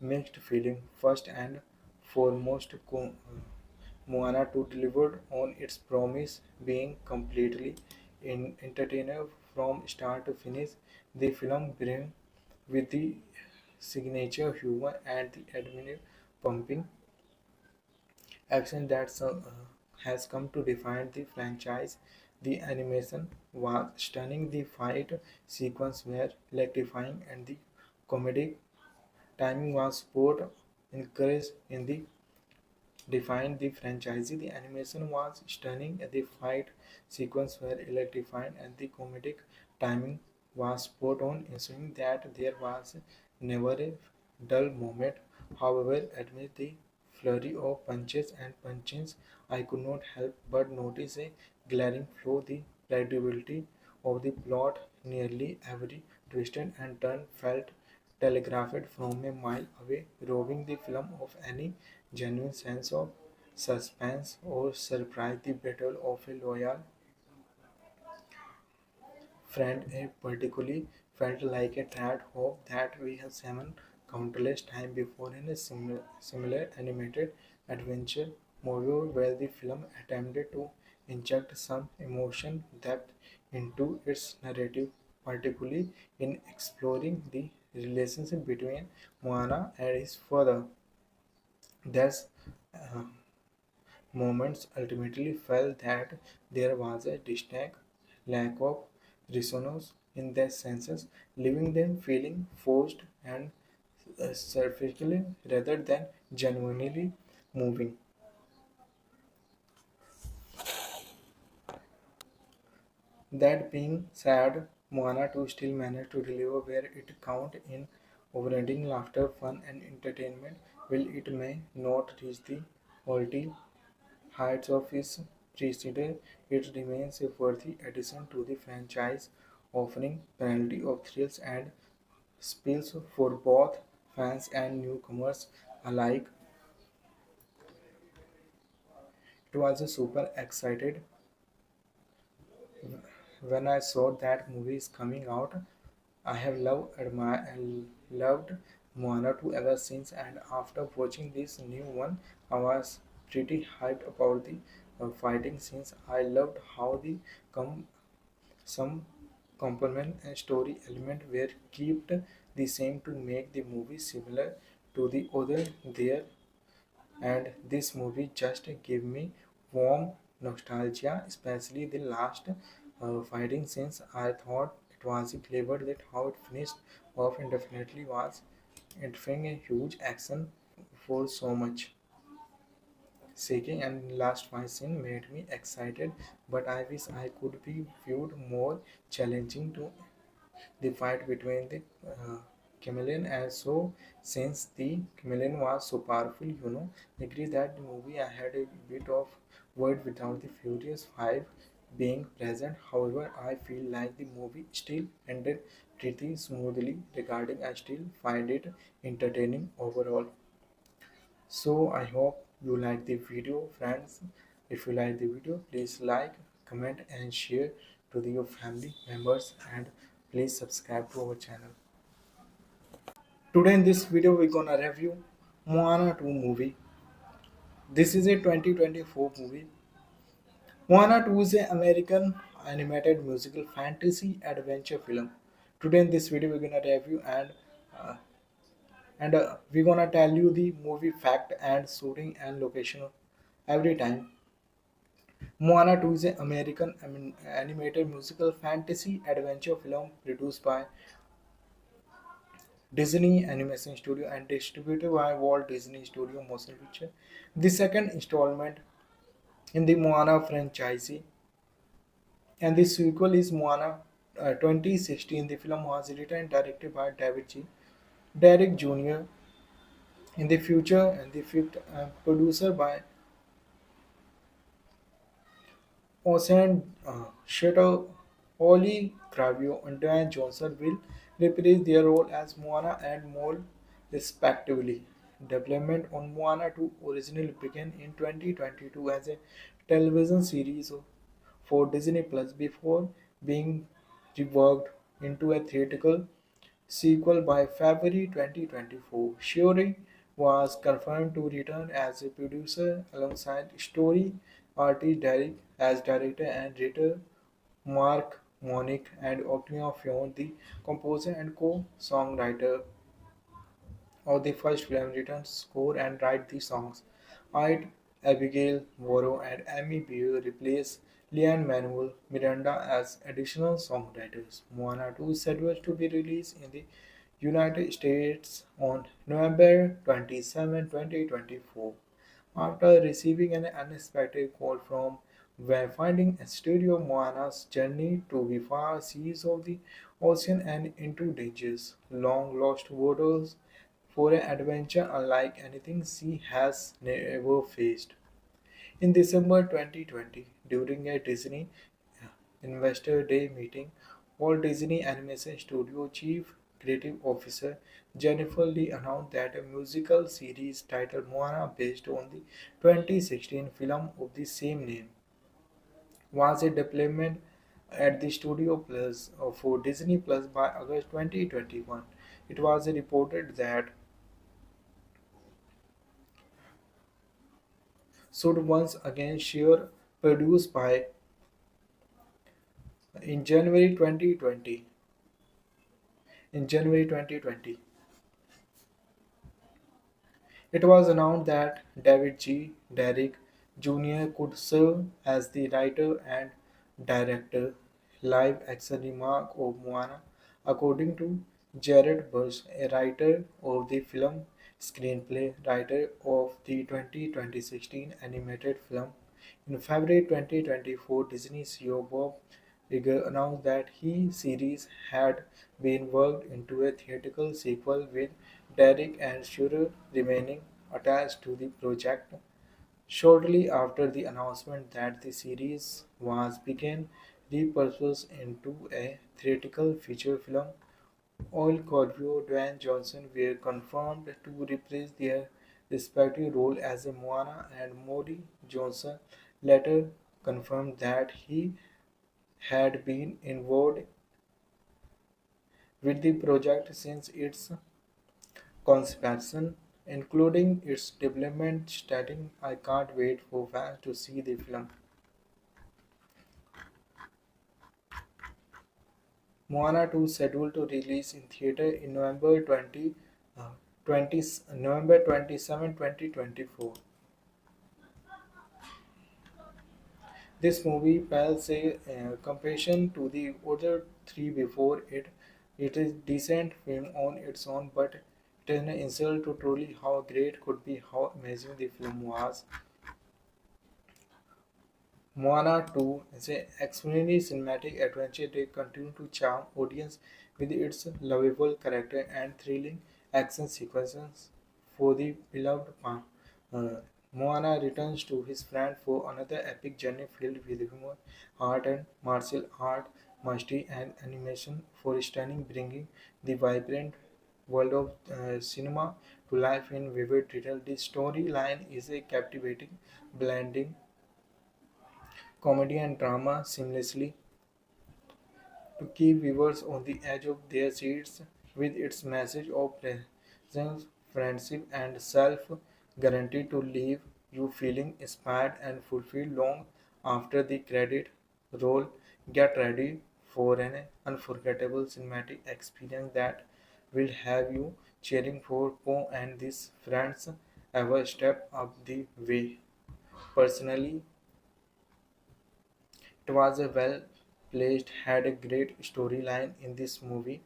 Speaker 1: mixed feeling. First and foremost, Moana 2 delivered on its promise, being completely entertaining from start to finish. The film brings with the signature humor and the admin pumping action that has come to define the franchise. The animation was stunning, the fight sequence were electrifying, and the comedic timing was sport encouraged in the defined the franchise. The animation was stunning, the fight sequence were electrifying, and the comedic timing was spot on, ensuring that there was never a dull moment. However, amid the flurry of punches and punches, I could not help but notice a glaring flaw: the predictability of the plot. Nearly every twist and turn felt telegraphed from a mile away, robbing the film of any genuine sense of suspense or surprise. The battle of a loyal friend particularly felt like a tired hope that we have seen countless times before in a similar animated adventure movie where the film attempted to inject some emotion depth into its narrative, particularly in exploring the relationship between Moana and his father. Thus, uh, moments ultimately felt that there was a distinct lack of resonance in their senses, leaving them feeling forced and superficial rather than genuinely moving. That being said, Moana 2 still managed to deliver where it count in overriding laughter, fun, and entertainment. While it may not reach the quality heights of its precedent, it remains a worthy addition to the franchise, offering plenty of thrills and spills for both fans and newcomers alike. It was a super excited when I saw that movie is coming out. I have loved Moana 2 ever since, and after watching this new one, I was pretty hyped about the fighting scenes. I loved how the com- some component and story element were kept the same to make the movie similar to the other there, and this movie just gave me warm nostalgia, especially the last fighting scenes. I thought it was clever that how it finished off and definitely was entering a huge action for so much seeking, and last fight scene made me excited, but I wish I could be viewed more challenging to the fight between the chameleon and so since the chameleon was so powerful, agree that the movie I had a bit of word without the Furious 5 being present. However, I feel like the movie still ended pretty smoothly regarding I still find it entertaining overall. So I hope you like the video, friends. If you like the video, please like, comment, and share to your family members, and please subscribe to our channel. Today in this video, we're gonna review Moana 2 movie. This is a 2024 movie. Moana 2 is an American animated musical fantasy adventure film. Today in this video, we're gonna review and uh, and we're gonna tell you the movie fact and shooting and location every time. Moana 2 is an American animated musical fantasy adventure film produced by Disney Animation Studio and distributed by Walt Disney Studio Motion Picture. The second installment in the Moana franchise, and the sequel is Moana 2016. The film was written and directed by David G. Derek Jr. in the future, and the fifth producer by Ocean Shutter, Ollie Gravio, and Dwayne Johnson will reprise their role as Moana and Mole, respectively. Development on Moana 2 originally began in 2022 as a television series for Disney Plus before being reworked into a theatrical sequel by February 2024. Shuri was confirmed to return as a producer alongside story artist Derek as director and writer Mark Monick and Octavia Fion, the composer and co-songwriter of the first film, written score and write the songs. Ide, Abigail Morrow and Amy Beer replace Lin-Manuel Miranda as additional songwriters. Moana 2 is scheduled to be released in the United States on November 27, 2024. After receiving an unexpected call from Wayfinding Studio, Moana's journey to the far seas of the ocean and into dangers, long lost waters for an adventure unlike anything she has ever faced. In December 2020, during a Disney Investor Day meeting, Walt Disney Animation Studio Chief Creative Officer Jennifer Lee announced that a musical series titled Moana, based on the 2016 film of the same name, was a development at the Studio Plus for Disney Plus by August 2021. It was reported that should once again share produced by in January 2020. In January 2020, it was announced that David G. Derrick Jr. could serve as the writer and director live action remake of Moana, according to Jared Bush, a writer of the film, screenplay writer of the 2016 animated film. In February 2024, Disney CEO Bob Iger announced that his series had been worked into a theatrical sequel with Derek and Shurer remaining attached to the project. Shortly after the announcement that the series was began repurposed into a theatrical feature film, Oil Corvio and Dwayne Johnson were confirmed to reprise their respective roles as Moana, and Modi Johnson later confirmed that he had been involved with the project since its conception, including its development, stating, "I can't wait for fans to see the film." Moana 2 is scheduled to release in theater in uh, 20, November 27, 2024. This movie pales a comparison to the other three before it. It is decent film on its own, but it is an insult to truly how great could be how amazing the film was. Moana 2 is an extremely cinematic adventure that continues to charm audience with its lovable character and thrilling action sequences. For the beloved uh, Moana returns to his friend for another epic journey filled with humor, art and martial art, mastery and animation for stunning, bringing the vibrant world of cinema to life in vivid detail. The storyline is a captivating, blending comedy and drama seamlessly to keep viewers on the edge of their seats with its message of presence, friendship, and self guaranteed to leave you feeling inspired and fulfilled long after the credit roll. Get ready for an unforgettable cinematic experience that will have you cheering for Po and his friends every step of the way. Personally, it was a well placed, had a great storyline in this movie.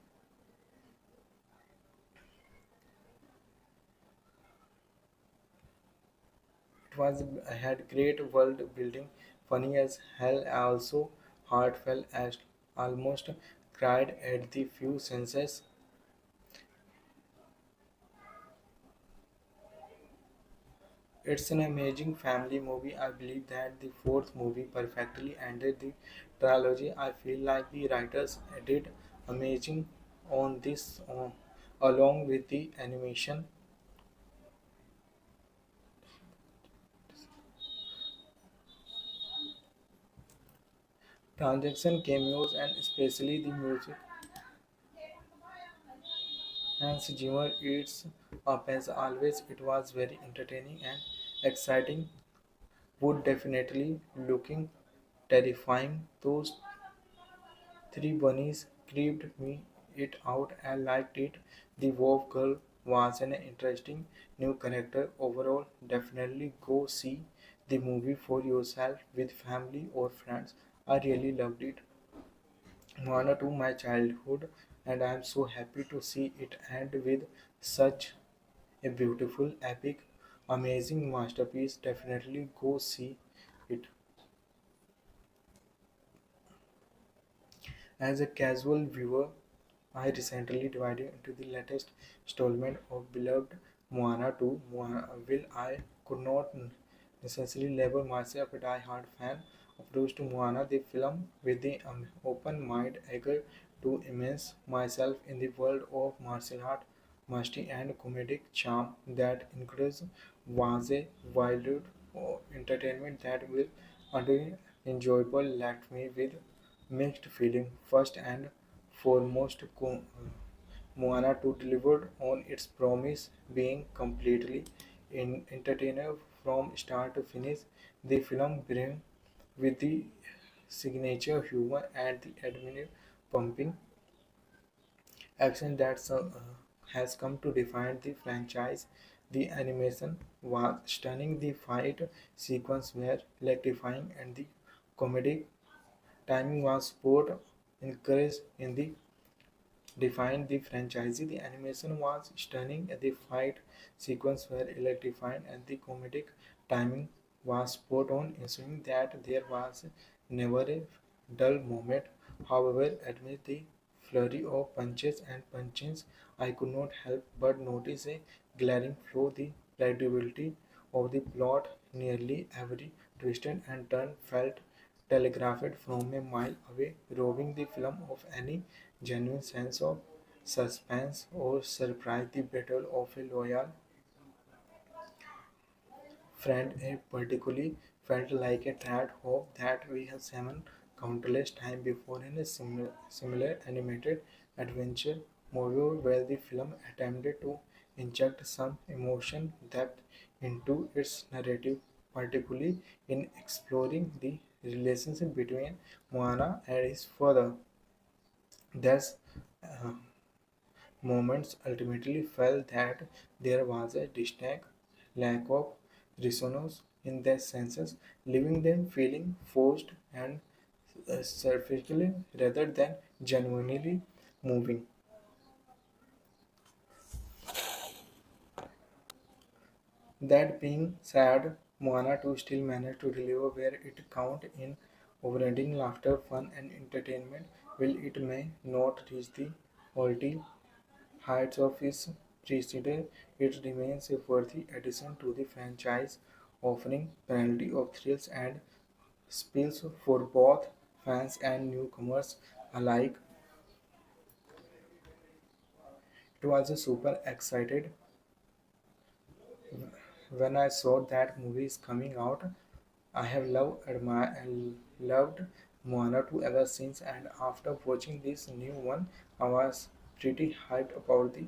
Speaker 1: It was had great world building, funny as hell, also heartfelt as almost cried at the few senses. It's an amazing family movie. I believe that the fourth movie perfectly ended the trilogy. I feel like the writers did amazing on this along with the animation. Transaction cameos and especially the music. Hans Zimmer eats up as always. It was very entertaining and exciting. Would definitely looking terrifying. Those three bunnies creeped me it out. I liked it. The wolf girl was an interesting new character. Overall, definitely go see the movie for yourself with family or friends. I really loved it. Moana to my childhood, and I am so happy to see it end with such a beautiful, epic, amazing masterpiece. Definitely go see it. As a casual viewer, I recently divided into the latest installment of beloved Moana 2. Will I could not necessarily label myself a die-hard fan. Approach to Moana, the film, with the open mind, eager to immerse myself in the world of martial art, mastery, and comedic charm that includes was a wild entertainment that will utterly enjoyable. Left me with mixed feeling. First and foremost, Moana 2 delivered on its promise, being completely entertainer from start to finish. The film brings with the signature humor and the admin pumping action that has come to define the franchise. The animation was stunning, the fight sequence were electrifying, and the comedic timing was sport encouraged in the defined the franchise. The animation was stunning, the fight sequence were electrifying, and the comedic timing was spot on, ensuring that there was never a dull moment. However, amid the flurry of punches and punches, I could not help but notice a glaring flaw: the predictability of the plot. Nearly every twist and turn felt telegraphed from a mile away, robbing the film of any genuine sense of suspense or surprise. The battle of a loyal friend particularly felt like a tired hope that we have seen countless times before in a similar animated adventure movie where the film attempted to inject some emotion depth into its narrative, particularly in exploring the relationship between Moana and his father. Thus, uh, moments ultimately felt that there was a distinct lack of resonance in their senses, leaving them feeling forced and superficial rather than genuinely moving. That being said, Moana 2 still managed to deliver where it count in overriding laughter, fun, and entertainment. While it may not reach the quality heights of its precedent, it remains a worthy addition to the franchise, offering plenty of thrills and spills for both fans and newcomers alike. It was a super excited when I saw that movie is coming out. I have loved Moana 2 ever since, and after watching this new one, I was pretty hyped about the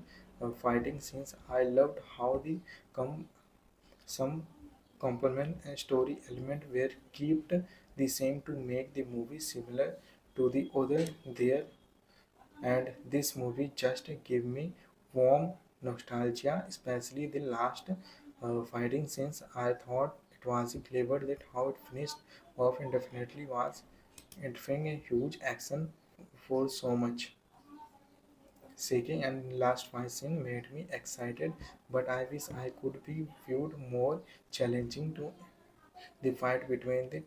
Speaker 1: fighting scenes. I loved how the com- some component and story element were kept the same to make the movie similar to the other there, and this movie just gave me warm nostalgia, especially the last fighting scenes. I thought it was clever that how it finished off indefinitely was entering a huge action for so much. Seeking and last fight scene made me excited, but I wish I could be viewed more challenging to the fight between the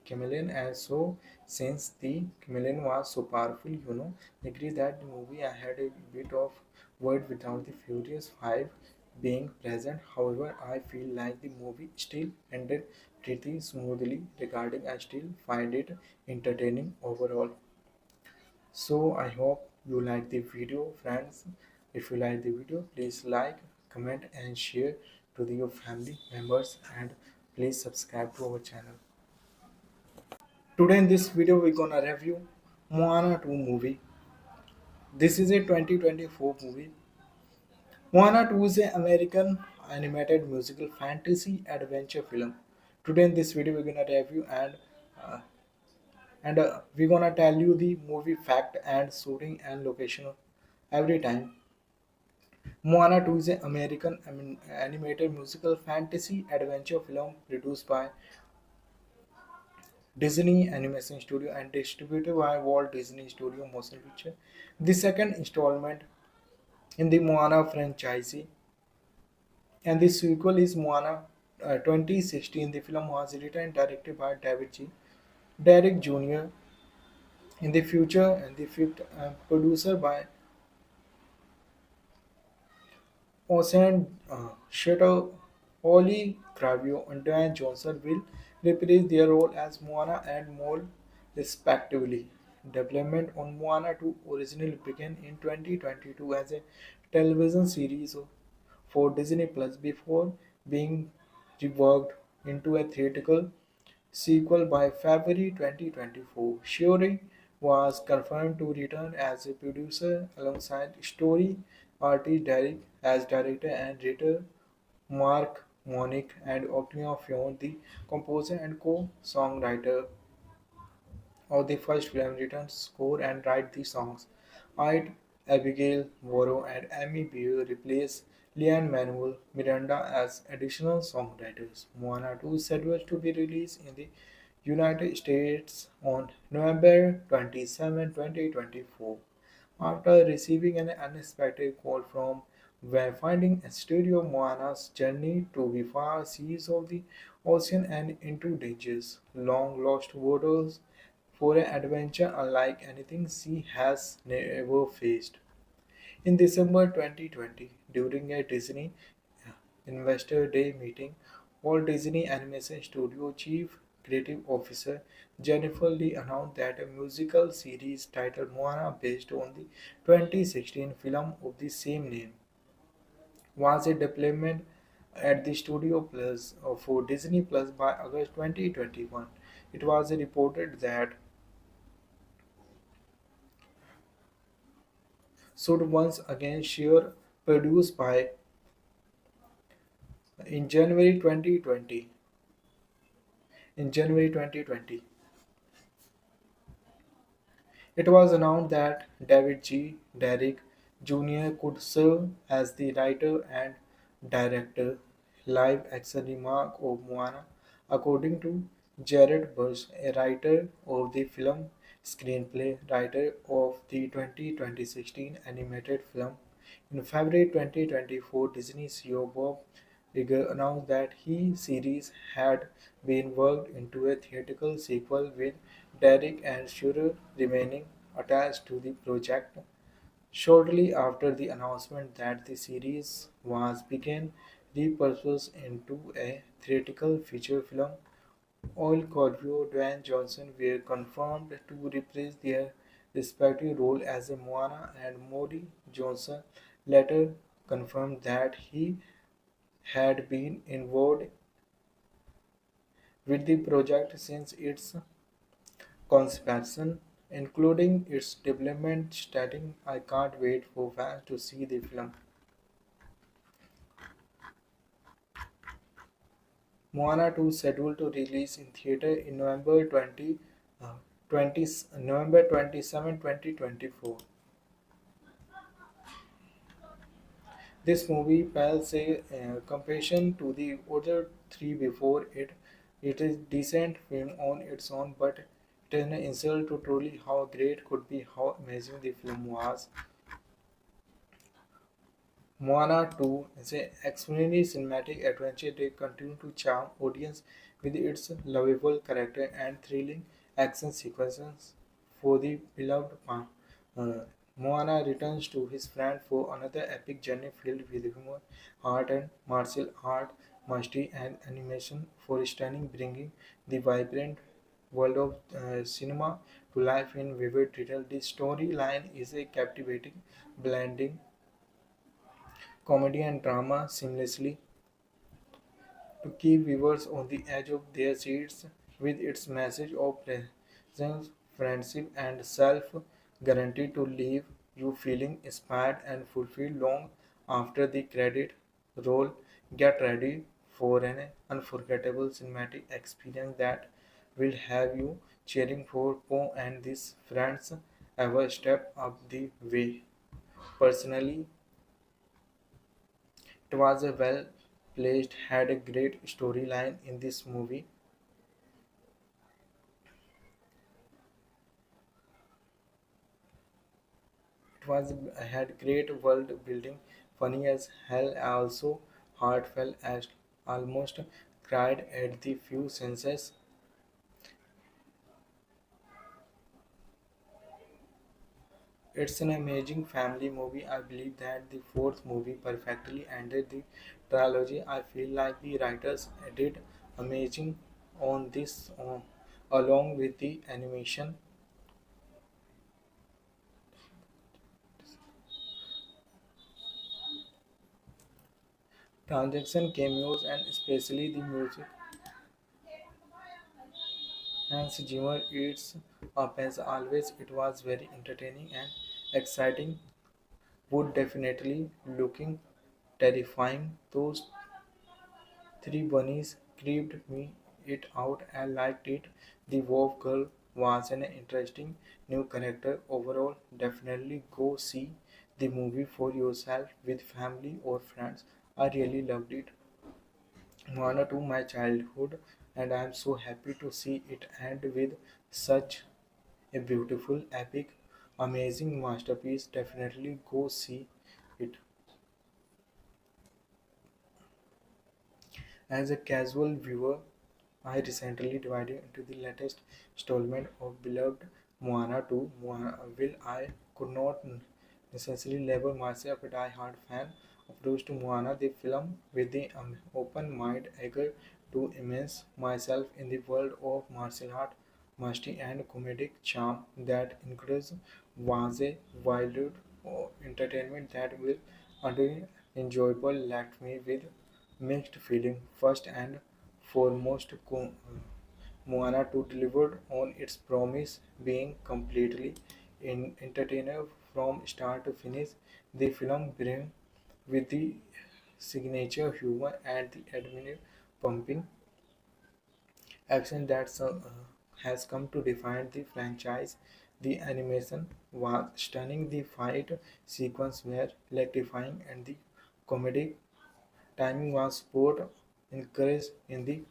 Speaker 1: chameleon and so since the chameleon was so powerful, agree that the movie I had a bit of word without the Furious 5 being present. However, I feel like the movie still ended pretty smoothly regarding I still find it entertaining overall. So I hope you like the video, friends. If you like the video, please like, comment, and share to your family members, and please subscribe to our channel. Today in this video, we're gonna review Moana 2 movie. This is a 2024 movie. Moana 2 is an American animated musical fantasy adventure film. Today in this video, we're gonna review uh, and we're gonna tell you the movie fact and shooting and location every time. Moana 2 is an American animated musical fantasy adventure film produced by Disney Animation Studio and distributed by Walt Disney Studio Motion Picture. The second installment in the Moana franchise, and the sequel is Moana 2016. The film was written and directed by David G. Derek Jr. in the future, and the fifth producer by Ocean Shadow, Holly Gravio, and Dwayne Johnson will reprise their role as Moana and Mole, respectively. Development on Moana 2 originally began in 2022 as a television series for Disney Plus before being reworked into a theatrical sequel by February 2024. Shuri was confirmed to return as a producer alongside story artist Derek as director and writer Mark Monick and Octavia Fion, the composer and co-songwriter of the first film, written score and write the songs. Ide, Abigail Morrow and Amy Beer replaced Lin-Manuel Miranda as additional songwriters. Moana 2 is scheduled to be released in the United States on November 27, 2024. After receiving an unexpected call from where finding a studio Moana's journey to the far seas of the ocean and into dangers, long lost waters for an adventure unlike anything she has ever faced. In December 2020, during a Disney Investor Day meeting, Walt Disney Animation Studio Chief Creative Officer Jennifer Lee announced that a musical series titled Moana, based on the 2016 film of the same name, was a development at the Studio Plus for Disney Plus by August 2021. It was reported that should once again share produced by in January 2020. In January 2020, it was announced that David G. Derrick Jr. could serve as the writer and director live action remake of Moana, according to Jared Bush, a writer of the film, screenplay writer of the 2016 animated film. In February 2024, Disney CEO Bob Iger announced that his series had been worked into a theatrical sequel with Derek and Shurer remaining attached to the project. Shortly after the announcement that the series was began repurposed into a theatrical feature film, Oil Corvio Dwayne Johnson were confirmed to reprise their respective role as a Moana, and Modi Johnson later confirmed that he had been involved with the project since its conception, including its development, stating, "I can't wait for fans to see the film." Moana 2 is scheduled to release in theater in uh, 20, November 27, 2024. This movie pales a comparison to the other three before it. It is decent film on its own, but it is an insult to truly how great could be, how amazing the film was. Moana 2 is an extremely cinematic adventure that continues to charm audience with its lovable character and thrilling action sequences for the beloved uh, Moana returns to his friend for another epic journey filled with humor, heart and martial art, mastery and animation for stunning bringing the vibrant world of cinema to life in vivid detail. The storyline is a captivating blending comedy and drama seamlessly to keep viewers on the edge of their seats with its message of presence, friendship, and self guaranteed to leave you feeling inspired and fulfilled long after the credit roll. Get ready for an unforgettable cinematic experience that will have you cheering for Poe and his friends every step of the way. Personally, it was a well placed, had a great storyline in this movie. It was had great world building, funny as hell, also heartfelt as almost cried at the few senses. It's an amazing family movie. I believe that the fourth movie perfectly ended the trilogy. I feel like the writers did amazing on this along with the animation. Transaction cameos and especially the music. Hans Zimmer eats up as always. It was very entertaining and exciting. Would definitely looking terrifying. Those three bunnies creeped me it out. I liked it. The Wolf Girl was an interesting new character. Overall, definitely go see the movie for yourself with family or friends. I really loved it. Moana to my childhood, and I am so happy to see it end with such a beautiful, epic, amazing masterpiece. Definitely go see it. As a casual viewer, I recently divided into the latest installment of beloved Moana 2. Will I could not necessarily label myself a die-hard fan. Approach to Moana, the film, with the open mind, eager to immerse myself in the world of martial art, mastery, and comedic charm that includes was a wild entertainment that will utterly enjoyable left me with mixed feeling. First and foremost, Moana 2 delivered on its promise, being completely entertainer from start to finish. The film brings with the signature humor and the admin pumping action that has come to define the franchise. The animation was stunning, the fight sequence were electrifying, and the comedic timing was sport encouraged in the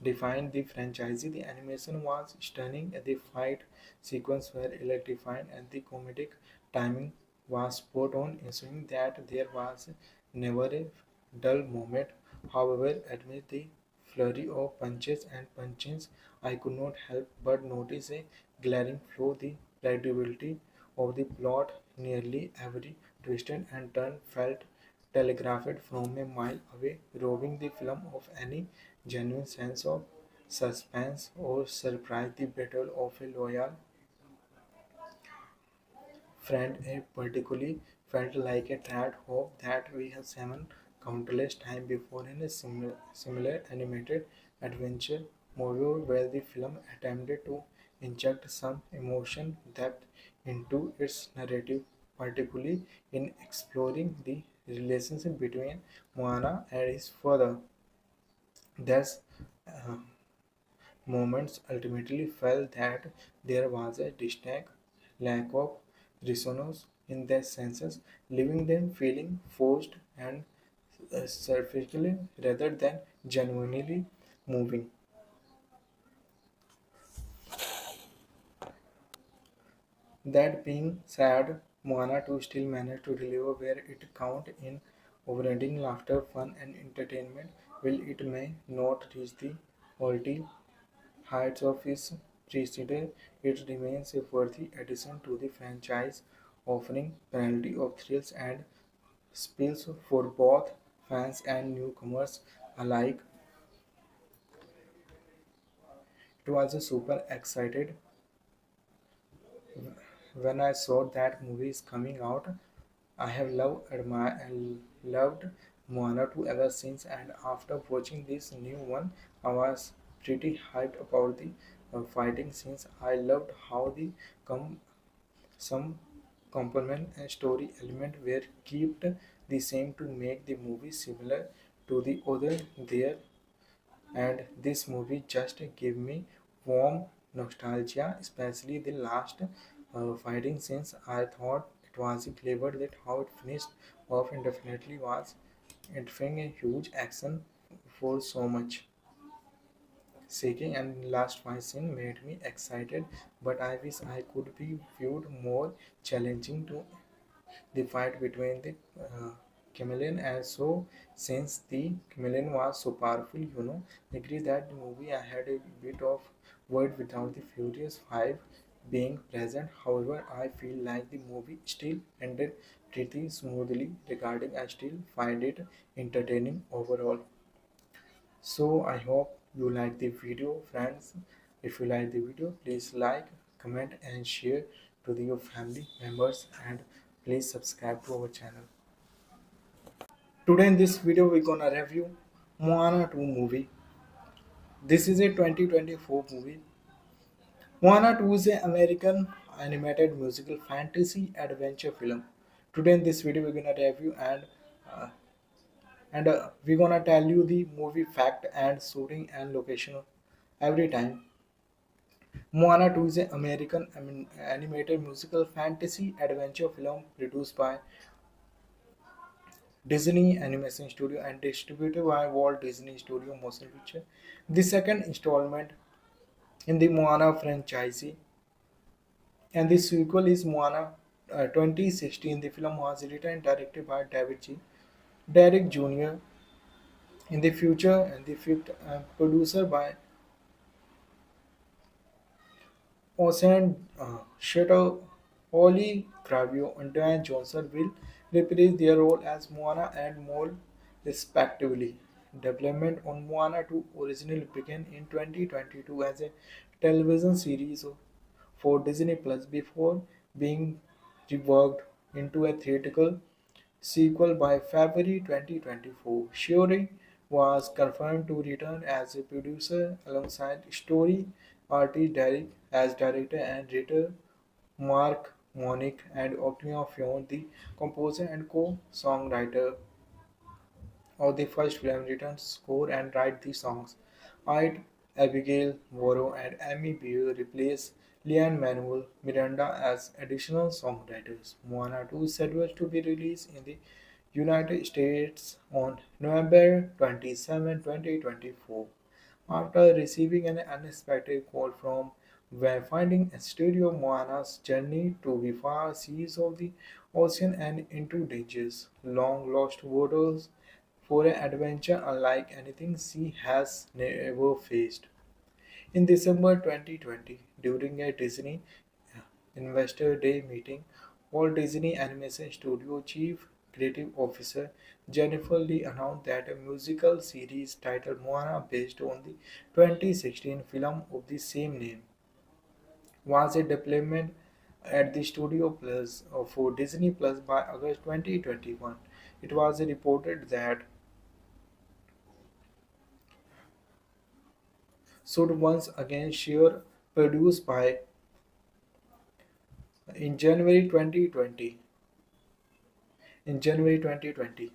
Speaker 1: defined the franchise. The animation was stunning, the fight sequence were electrifying, and the comedic timing was spot on, ensuring that there was never a dull moment. However, amid the flurry of punches and punches, I could not help but notice a glaring flaw: the predictability of the plot. Nearly every twist and turn felt telegraphed from a mile away, robbing the film of any genuine sense of suspense or surprise. The battle of a loyal friend particularly felt like a tired hope that we have seen countless times before in a similar animated adventure movie where the film attempted to inject some emotion depth into its narrative, particularly in exploring the relationship between Moana and his father. Thus, uh, moments ultimately felt that there was a distinct lack of resonance in their senses, leaving them feeling forced and superficially rather than genuinely moving. That being said, Moana 2 still managed to deliver where it count in overriding laughter, fun, and entertainment. While it may not reach the quality heights of its precedent, it remains a worthy addition to the franchise, offering plenty of thrills and spills for both fans and newcomers alike. It was a super excited when I saw that movie is coming out. I have loved Moana 2 ever since, and after watching this new one, I was pretty hyped about the fighting scenes. I loved how the com- some component and story element were kept the same to make the movie similar to the other there, and this movie just gave me warm nostalgia, especially the last fighting scenes. I thought it was clever that how it finished off and definitely was entering a huge action for so much seeking, and last fight scene made me excited, but I wish I could be viewed more challenging to the fight between the chameleon and so since the chameleon was so powerful, agree that the movie I had a bit of word without the Furious 5 being present. However, I feel like the movie still ended pretty smoothly regarding I still find it entertaining overall. So I hope you like the video, friends. If you like the video, please like, comment, and share to your family members, and please subscribe to our channel. Today in this video, we're gonna review Moana 2 movie. This is a 2024 movie. Moana 2 is an American animated musical fantasy adventure film. Today in this video, we're gonna review uh, and we're gonna tell you the movie fact and shooting and location every time. Moana 2 is an American animated musical fantasy adventure film produced by Disney Animation Studio and distributed by Walt Disney Studio Motion Picture. The second installment in the Moana franchise, and the sequel is Moana 2016. The film was written and directed by David G. Derek Jr. in the future, and the fifth producer by Ocean Shadow, Holly Gravio, and Dwayne Johnson will reprise their role as Moana and Mole, respectively. Development on Moana 2 originally began in 2022 as a television series for Disney Plus before being reworked into a theatrical sequel by February 2024. Shuri was confirmed to return as a producer alongside story artist Derek as director and writer Mark Monick and Optima Fion, the composer and co-songwriter of the first film, written score and write the songs. Ide, Abigail Morrow and Amy Beer replaced Lin-Manuel Miranda as additional songwriters. Moana 2 is scheduled to be released in the United States on November 27, 2024. After receiving an unexpected call from Wayfinding Studio, Moana's journey to the far seas of the ocean and into dangers, long lost waters for an adventure unlike anything she has ever faced. In December 2020, during a Disney Investor Day meeting, Walt Disney Animation Studio Chief Creative Officer Jennifer Lee announced that a musical series titled Moana, based on the 2016 film of the same name, was a development at the Studio Plus for Disney Plus by August 2021. It was reported that should once again share produced by in January 2020. In January 2020,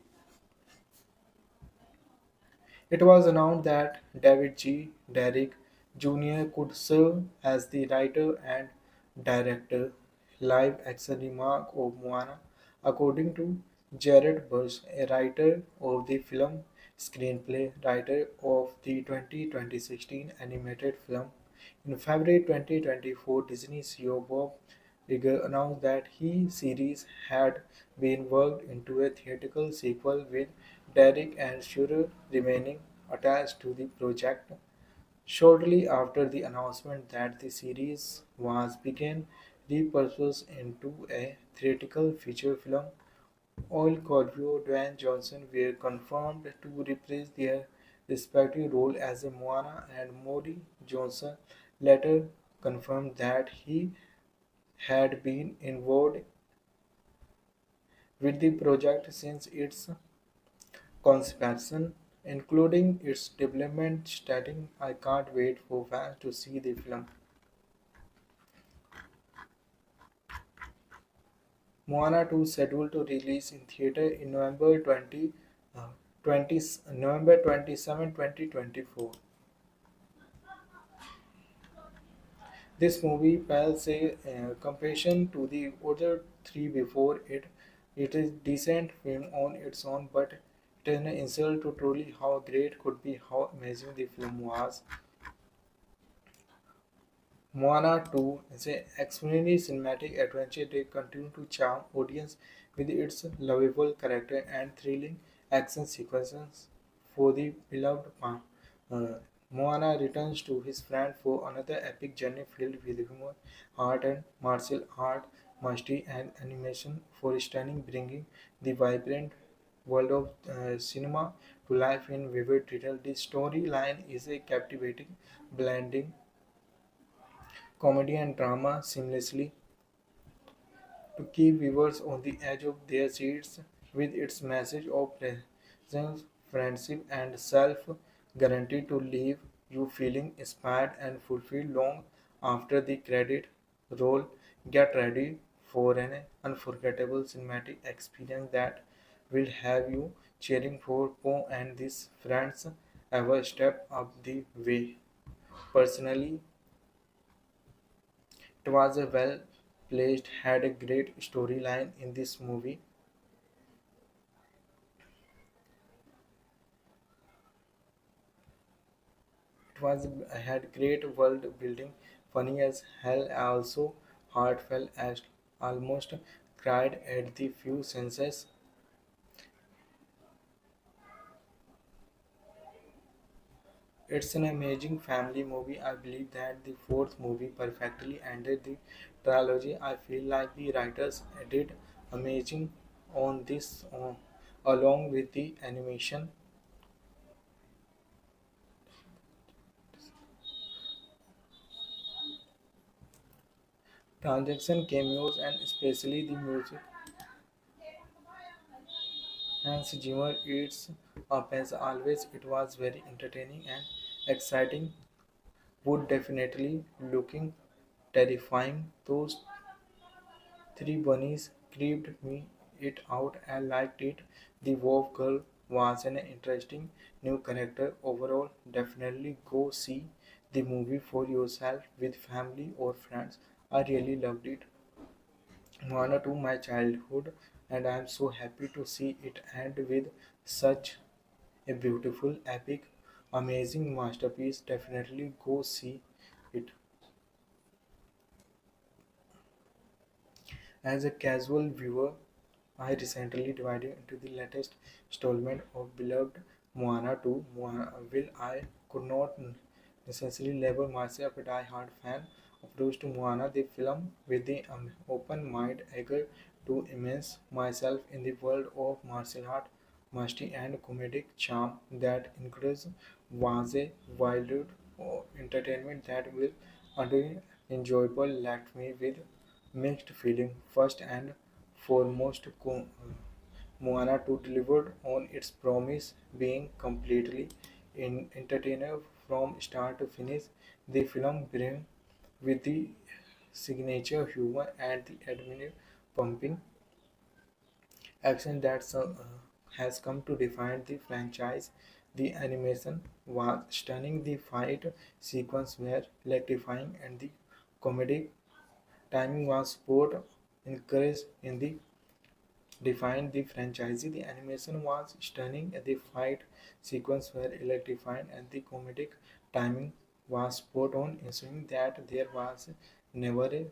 Speaker 1: it was announced that David G. Derrick Jr. could serve as the writer and director. live action remake of Moana. According to Jared Bush, a writer of the film, screenplay writer of the 2016 animated film, in February 2024, Disney CEO Bob Iger announced that his series had been worked into a theatrical sequel with Derek and Shurer remaining attached to the project. Shortly after the announcement that the series was began repurposed into a theatrical feature film, Oil Corvio and Dwayne Johnson were confirmed to reprise their respective roles as Moana, and Modi Johnson later confirmed that he had been involved with the project since its conception, including its development, stating, "I can't wait for fans to see the film." Moana 2 scheduled to release in theater in uh, 20, November 27, 2024. This movie pales a comparison to the other three before it. It is decent film on its own, but it is an insult to truly how great could be how amazing the film was. Moana 2 is an extremely cinematic adventure that continues to charm audience with its lovable character and thrilling action sequences. For the beloved uh, Moana returns to his friend for another epic journey filled with humor, art and martial art, mastery and animation for stunning, bringing the vibrant world of cinema to life in vivid detail. The storyline is a captivating blending comedy and drama seamlessly to keep viewers on the edge of their seats with its message of presence, friendship, and self guaranteed to leave you feeling inspired and fulfilled long after the credit roll. Get ready for an unforgettable cinematic experience that will have you cheering for Poe and his friends every step of the way. Personally, it was a well placed, had a great storyline in this movie. It was had great world building, funny as hell, also heartfelt as almost cried at the few senses. It's an amazing family movie. I believe that the fourth movie perfectly ended the trilogy. I feel like the writers did amazing on this along with the animation. Transaction cameos and especially the music. Hans Zimmer eats up as always. It was very entertaining and exciting. Would definitely looking terrifying. Those three bunnies creeped me it out. I liked it. The wolf girl was an interesting new character. Overall, definitely go see the movie for yourself with family or friends. I really loved it. Moana to my childhood, and I am so happy to see it end with such a beautiful, epic, amazing masterpiece. Definitely go see it. As a casual viewer, I recently divided into the latest installment of beloved Moana 2. Will I could not necessarily label myself a die-hard fan. Approach to Moana, the film, with the open mind, eager to immerse myself in the world of martial art, mastery, and comedic charm that includes was a wild entertainment that will utterly enjoyable. Left me with mixed feeling. First and foremost, Moana 2 delivered on its promise, being completely entertainer from start to finish. The film brings with the signature humor and the admin pumping action that has come to define the franchise. The animation was stunning, the fight sequence were electrifying, and the comedic timing was put encouraged in the defined the franchise. The animation was stunning, the fight sequence were electrifying, and the comedic timing was spot on, ensuring that there was never a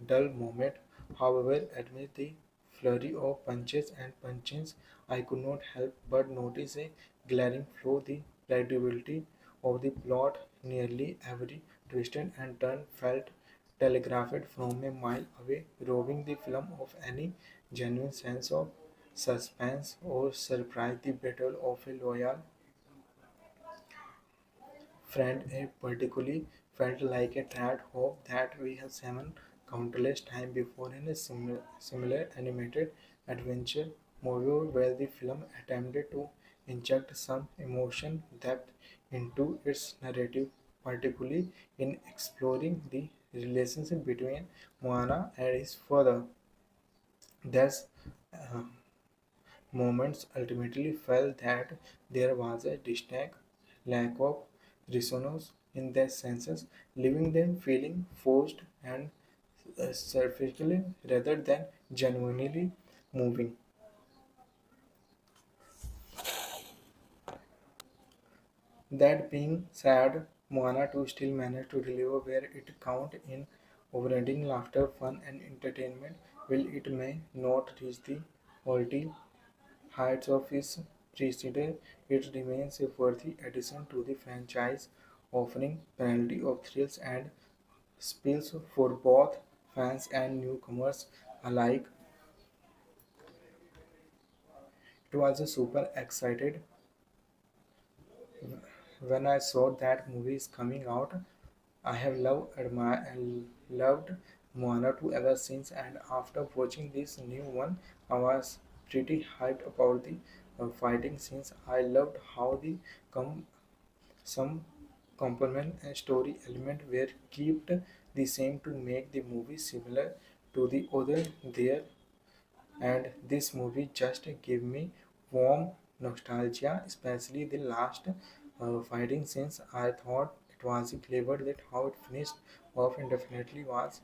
Speaker 1: dull moment. However, amid the flurry of punches and punches, I could not help but notice a glaring flaw: the predictability of the plot. Nearly every twist and turn felt telegraphed from a mile away, robbing the film of any genuine sense of suspense or surprise. The battle of a loyal friend particularly felt like a trapped hope that we have seen countless times before in a similar animated adventure movie where the film attempted to inject some emotion depth into its narrative, particularly in exploring the relationship between Moana and his father. Thus, uh, moments ultimately felt that there was a distinct lack of resonance in their senses, leaving them feeling forced and superficial rather than genuinely moving. That being said, Moana 2 still managed to deliver where it counts in overriding laughter, fun, and entertainment. While it may not reach the quality heights of its precedent, it remains a worthy addition to the franchise, offering plenty of thrills and spills for both fans and newcomers alike. It was a super excited when I saw that movie is coming out. I have loved Moana 2 ever since, and after watching this new one, I was pretty hyped about the fighting scenes. I loved how the com- some component and story element were kept the same to make the movie similar to the other there, and this movie just gave me warm nostalgia, especially the last fighting scenes. I thought it was clever that how it finished off and definitely was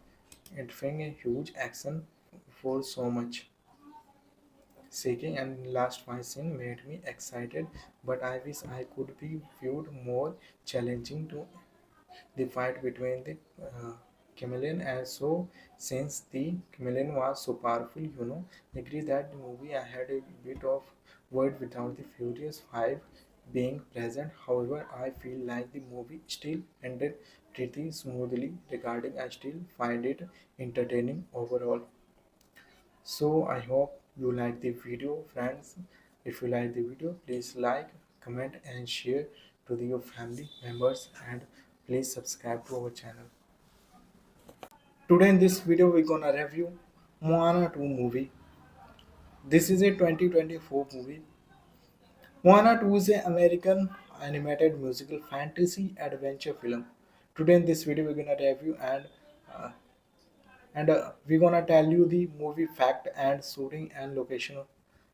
Speaker 1: entering a huge action for so much. Seeking and last fight scene made me excited, but I wish I could be viewed more challenging to the fight between the chameleon and so since the chameleon was so powerful, agree that the movie I had a bit of word without the Furious 5 being present. However, I feel like the movie still ended pretty smoothly regarding I still find it entertaining overall. So I hope you like the video, friends. If you like the video, please like, comment, and share to your family members, and please subscribe to our channel. Today in this video, we're gonna review Moana 2 movie. This is a 2024 movie. Moana 2 is an American animated musical fantasy adventure film. Today in this video, we're gonna review uh, and we're gonna tell you the movie fact and shooting and location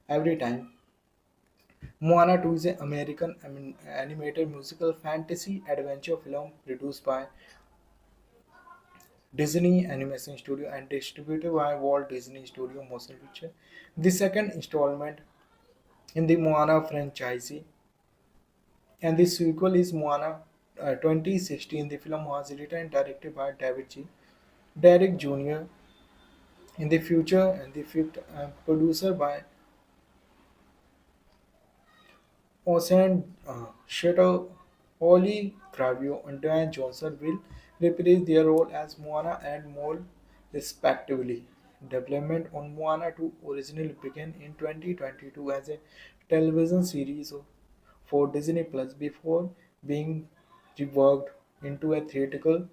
Speaker 1: every time. Moana 2 is an American animated musical fantasy adventure film produced by Disney Animation Studio and distributed by Walt Disney Studio Motion Picture. The second installment in the Moana franchise, and the sequel is Moana 2016. The film was written and directed by David G. Derek Jr. in the future, and the fifth producer by Ocean Shadow, Holly Gravio, and Dwayne Johnson will reprise their role as Moana and Mole, respectively. Development on Moana 2 originally began in 2022 as a television series for Disney Plus before being reworked into a theatrical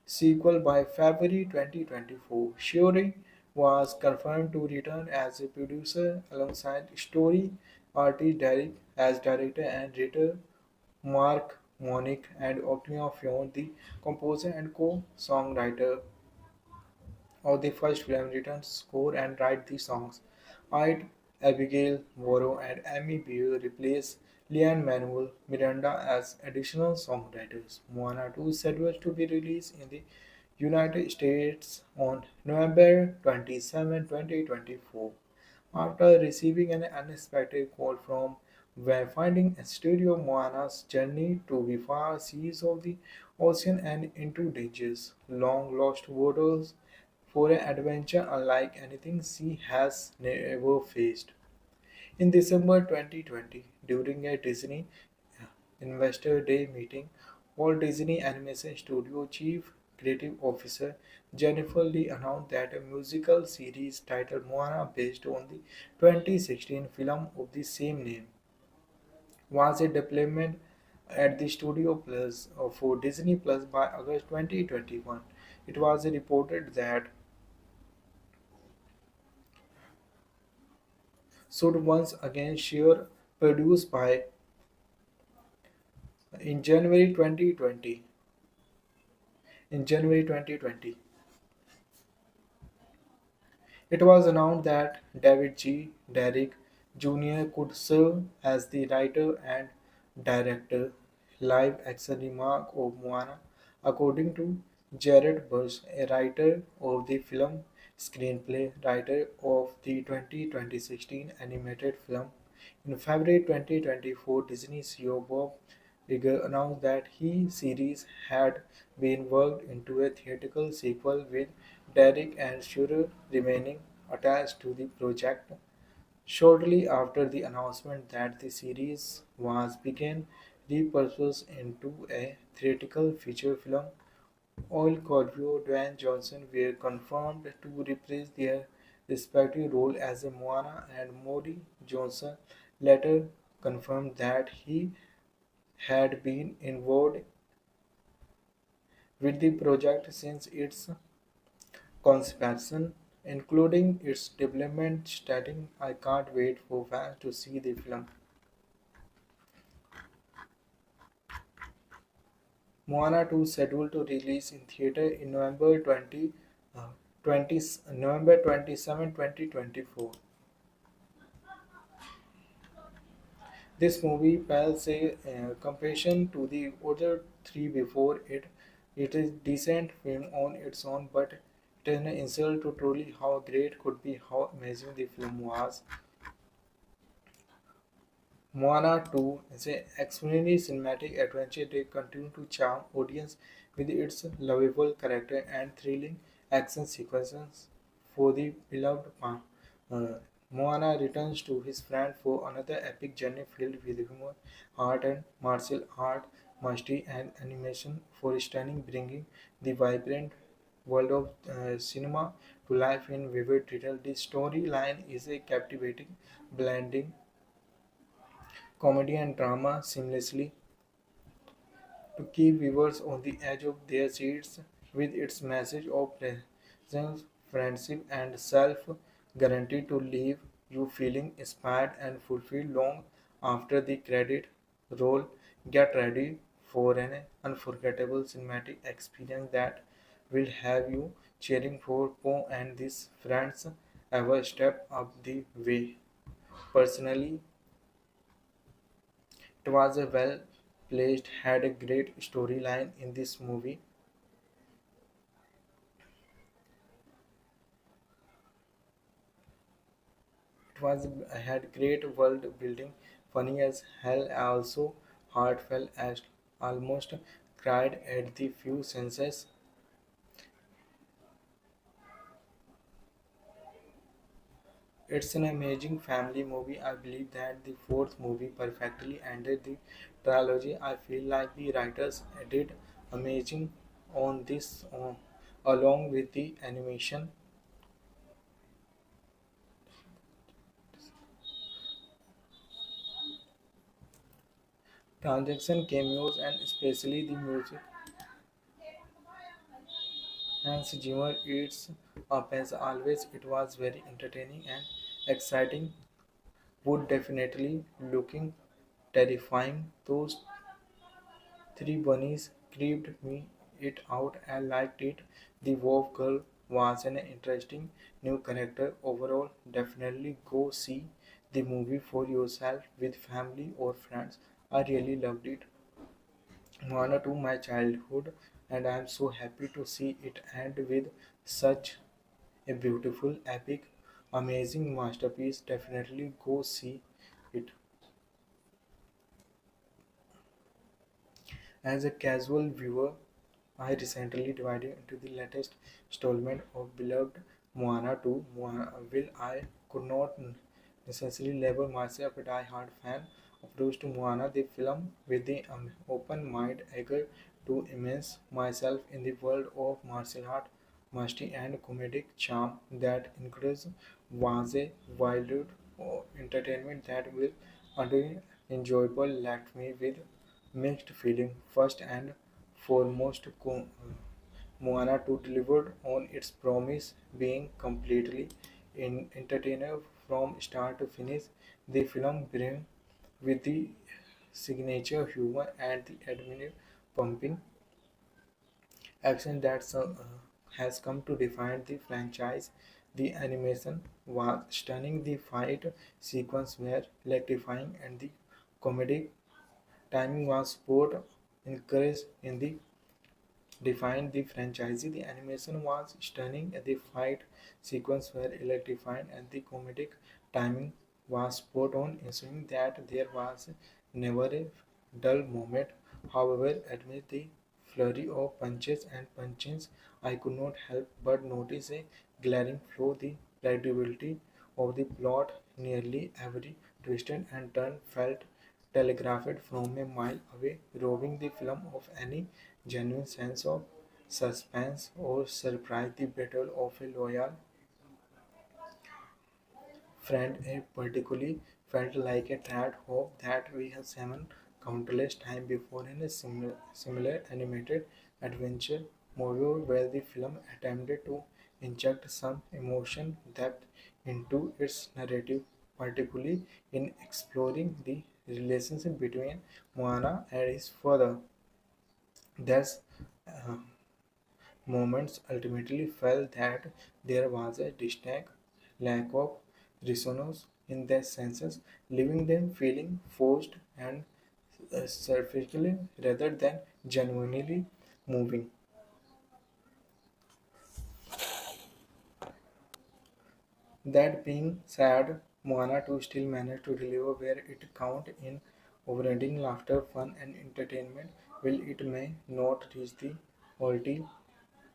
Speaker 1: sequel by February 2024. Shuri was confirmed to return as a producer alongside story artist Derek as director and writer Mark Monick and Octavia Fion, the composer and co-songwriter of the first film, written score and write the songs. Ide, Abigail Morrow and Amy Beer replaced Lin-Manuel Miranda as additional songwriters. Moana 2 is scheduled to be released in the United States on November 27, 2024. After receiving an unexpected call from where finding a Studio Moana's journey to the far seas of the ocean and into dangers, long lost waters for an adventure unlike anything she has ever faced. In December 2020, during a Disney Investor Day meeting, Walt Disney Animation Studio Chief Creative Officer Jennifer Lee announced that a musical series titled Moana, based on the 2016 film of the same name, was a development at the Studio Plus for Disney Plus by August 2021. It was reported that should once again share produced by in January 2020. In January 2020, it was announced that David G. Derrick Jr. could serve as the writer and director live action remake of Moana, according to Jared Bush, a writer of the film, screenplay writer of the 2016 animated film. In February 2024, Disney CEO Bob Iger announced that his series had been worked into a theatrical sequel with Derek and Shurer remaining attached to the project. Shortly after the announcement that the series was began repurposed into a theatrical feature film, Al Corvio Dwayne Johnson were confirmed to reprise their respective roles as Moana, and Modi Johnson later confirmed that he had been involved with the project since its conception, including its development, stating, "I can't wait for fans to see the film." Moana 2 scheduled to release in theater in uh, 20, November 27, 2024. This movie pales a comparison to the other three before it. It is decent film on its own, but it is an insult to truly how great could be how amazing the film was. Moana 2 is an extremely cinematic adventure that continues to charm audience with its lovable character and thrilling action sequences. For the beloved uh, Moana returns to his friend for another epic journey filled with humor, heart, and martial art mastery and animation for stunning, bringing the vibrant world of cinema to life in vivid detail. The storyline is a captivating, blending comedy and drama seamlessly to keep viewers on the edge of their seats with its message of presence, friendship, and self guaranteed to leave you feeling inspired and fulfilled long after the credit roll. Get ready for an unforgettable cinematic experience that will have you cheering for Poe and his friends every step of the way. Personally, it was a well placed, had a great storyline in this movie. It was had great world building, funny as hell, also heartfelt as almost cried at the few senses. It's an amazing family movie. I believe that the fourth movie perfectly ended the trilogy. I feel like the writers did amazing on this along with the animation, transaction cameos, and especially the music. Hans Zimmer eats up as always. It was very entertaining and exciting. Would definitely looking terrifying. Those three bunnies creeped me it out and liked it. The wolf girl was an interesting new character. Overall, definitely go see the movie for yourself with family or friends. I really loved it. Moana to my childhood. and I am so happy to see it end with such a beautiful, epic, amazing masterpiece. Definitely go see it. As a casual viewer, I recently divided into the latest installment of beloved Moana 2. Will I could not necessarily label myself a die-hard fan, approach to Moana the film with the open mind, eager to immerse myself in the world of martial art, mastery and comedic charm that includes was a wild entertainment that will utterly enjoyable left me with mixed feeling. First and foremost, Moana 2 delivered on its promise, being completely entertaining from start to finish. The film brings with the signature humor and the admin pumping action that has come to define the franchise. The animation was stunning, the fight sequence were electrifying, and the comedic timing was sport encouraged in the defined the franchise. The animation was stunning, the fight sequence were electrifying, and the comedic timing was spot on, ensuring that there was never a dull moment. However, amid the flurry of punches and punches, I could not help but notice a glaring flaw: the predictability of the plot. Nearly every twist and turn felt telegraphed from a mile away, robbing the film of any genuine sense of suspense or surprise. The battle of a loyal friend particularly felt like a tired hope that we have seen countless times before in a similar animated adventure movie where the film attempted to inject some emotion depth into its narrative, particularly in exploring the relationship between Moana and his father. Thus, uh, moments ultimately felt that there was a distinct lack of resonance in their senses, leaving them feeling forced and superficial rather than genuinely moving. That being said, Moana 2 still managed to deliver where it count in overriding laughter, fun, and entertainment. While it may not reach the quality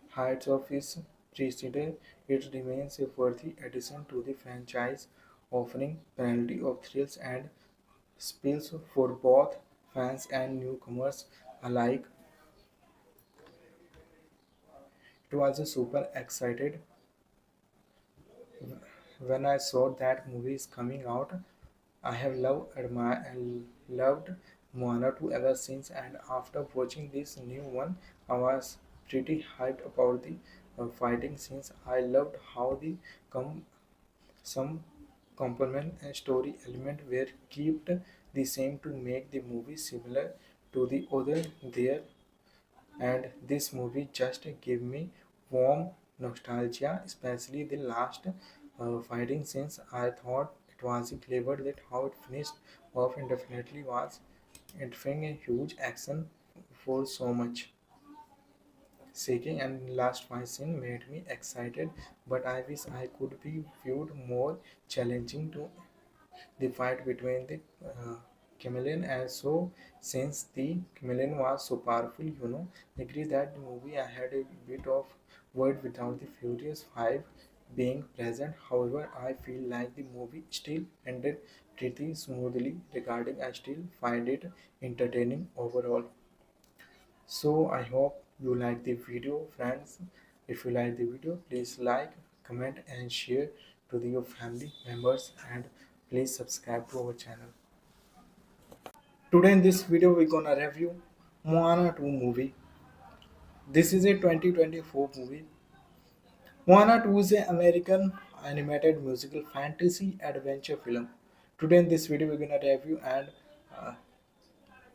Speaker 1: heights of its precedent, it remains a worthy addition to the franchise, offering plenty of thrills and spills for both fans and newcomers alike. It was a super excited when I saw that movie is coming out. I have loved Moana 2 ever since, and after watching this new one, I was pretty hyped about the fighting scenes. I loved how the com- some component and story element were kept the same to make the movie similar to the other there, and this movie just gave me warm nostalgia, especially the last fighting scenes. I thought it was clever that how it finished off and definitely was entering a huge action for so much seeking, and last fight scene made me excited, but I wish I could be viewed more challenging to the fight between the chameleon and so since the chameleon was so powerful, agree that the movie I had a bit of word without the Furious 5 being present. However, I feel like the movie still ended pretty smoothly regarding I still find it entertaining overall. So I hope you like the video, friends. If you like the video, please like, comment and share to your family members, and please subscribe to our channel. Today in this video we're gonna review Moana 2 movie. This is a 2024 movie. Moana 2 is an American animated musical fantasy adventure film. Today in this video we're gonna review uh,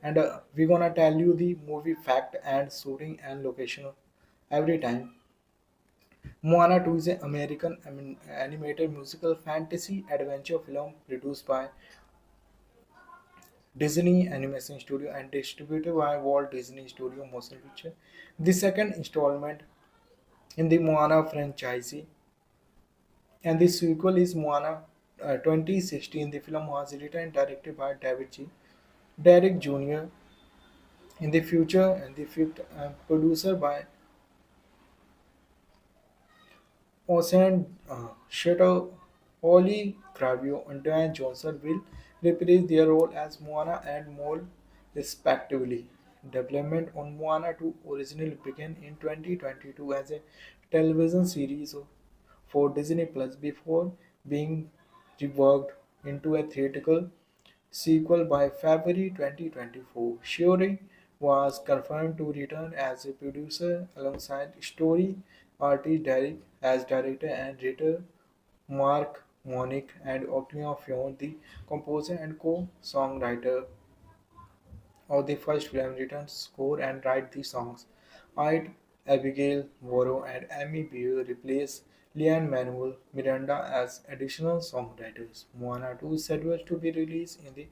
Speaker 1: and we're gonna tell you the movie fact and shooting and location every time. Moana 2 is an American animated musical fantasy adventure film produced by Disney Animation Studio and distributed by Walt Disney Studio Motion Picture. The second installment in the Moana franchise, and the sequel is Moana 2016. The film was written and directed by David G. Derek Jr. in the future, and the fifth producer by Ocean Shutter, Ollie Gravio, and Dwayne Johnson will reprise their role as Moana and Mole, respectively. Development on Moana 2 originally began in 2022 as a television series for Disney Plus before being reworked into a theatrical sequel by February 2024. Shuri was confirmed to return as a producer alongside story artist Derek as director and writer Mark Monick and Octavia Fion, the composer and co-songwriter of the first film, written score and write the songs. Ide, Abigail Morrow and Amy Beer replace Lin-Manuel Miranda as additional songwriters. Moana 2 is scheduled to be released in the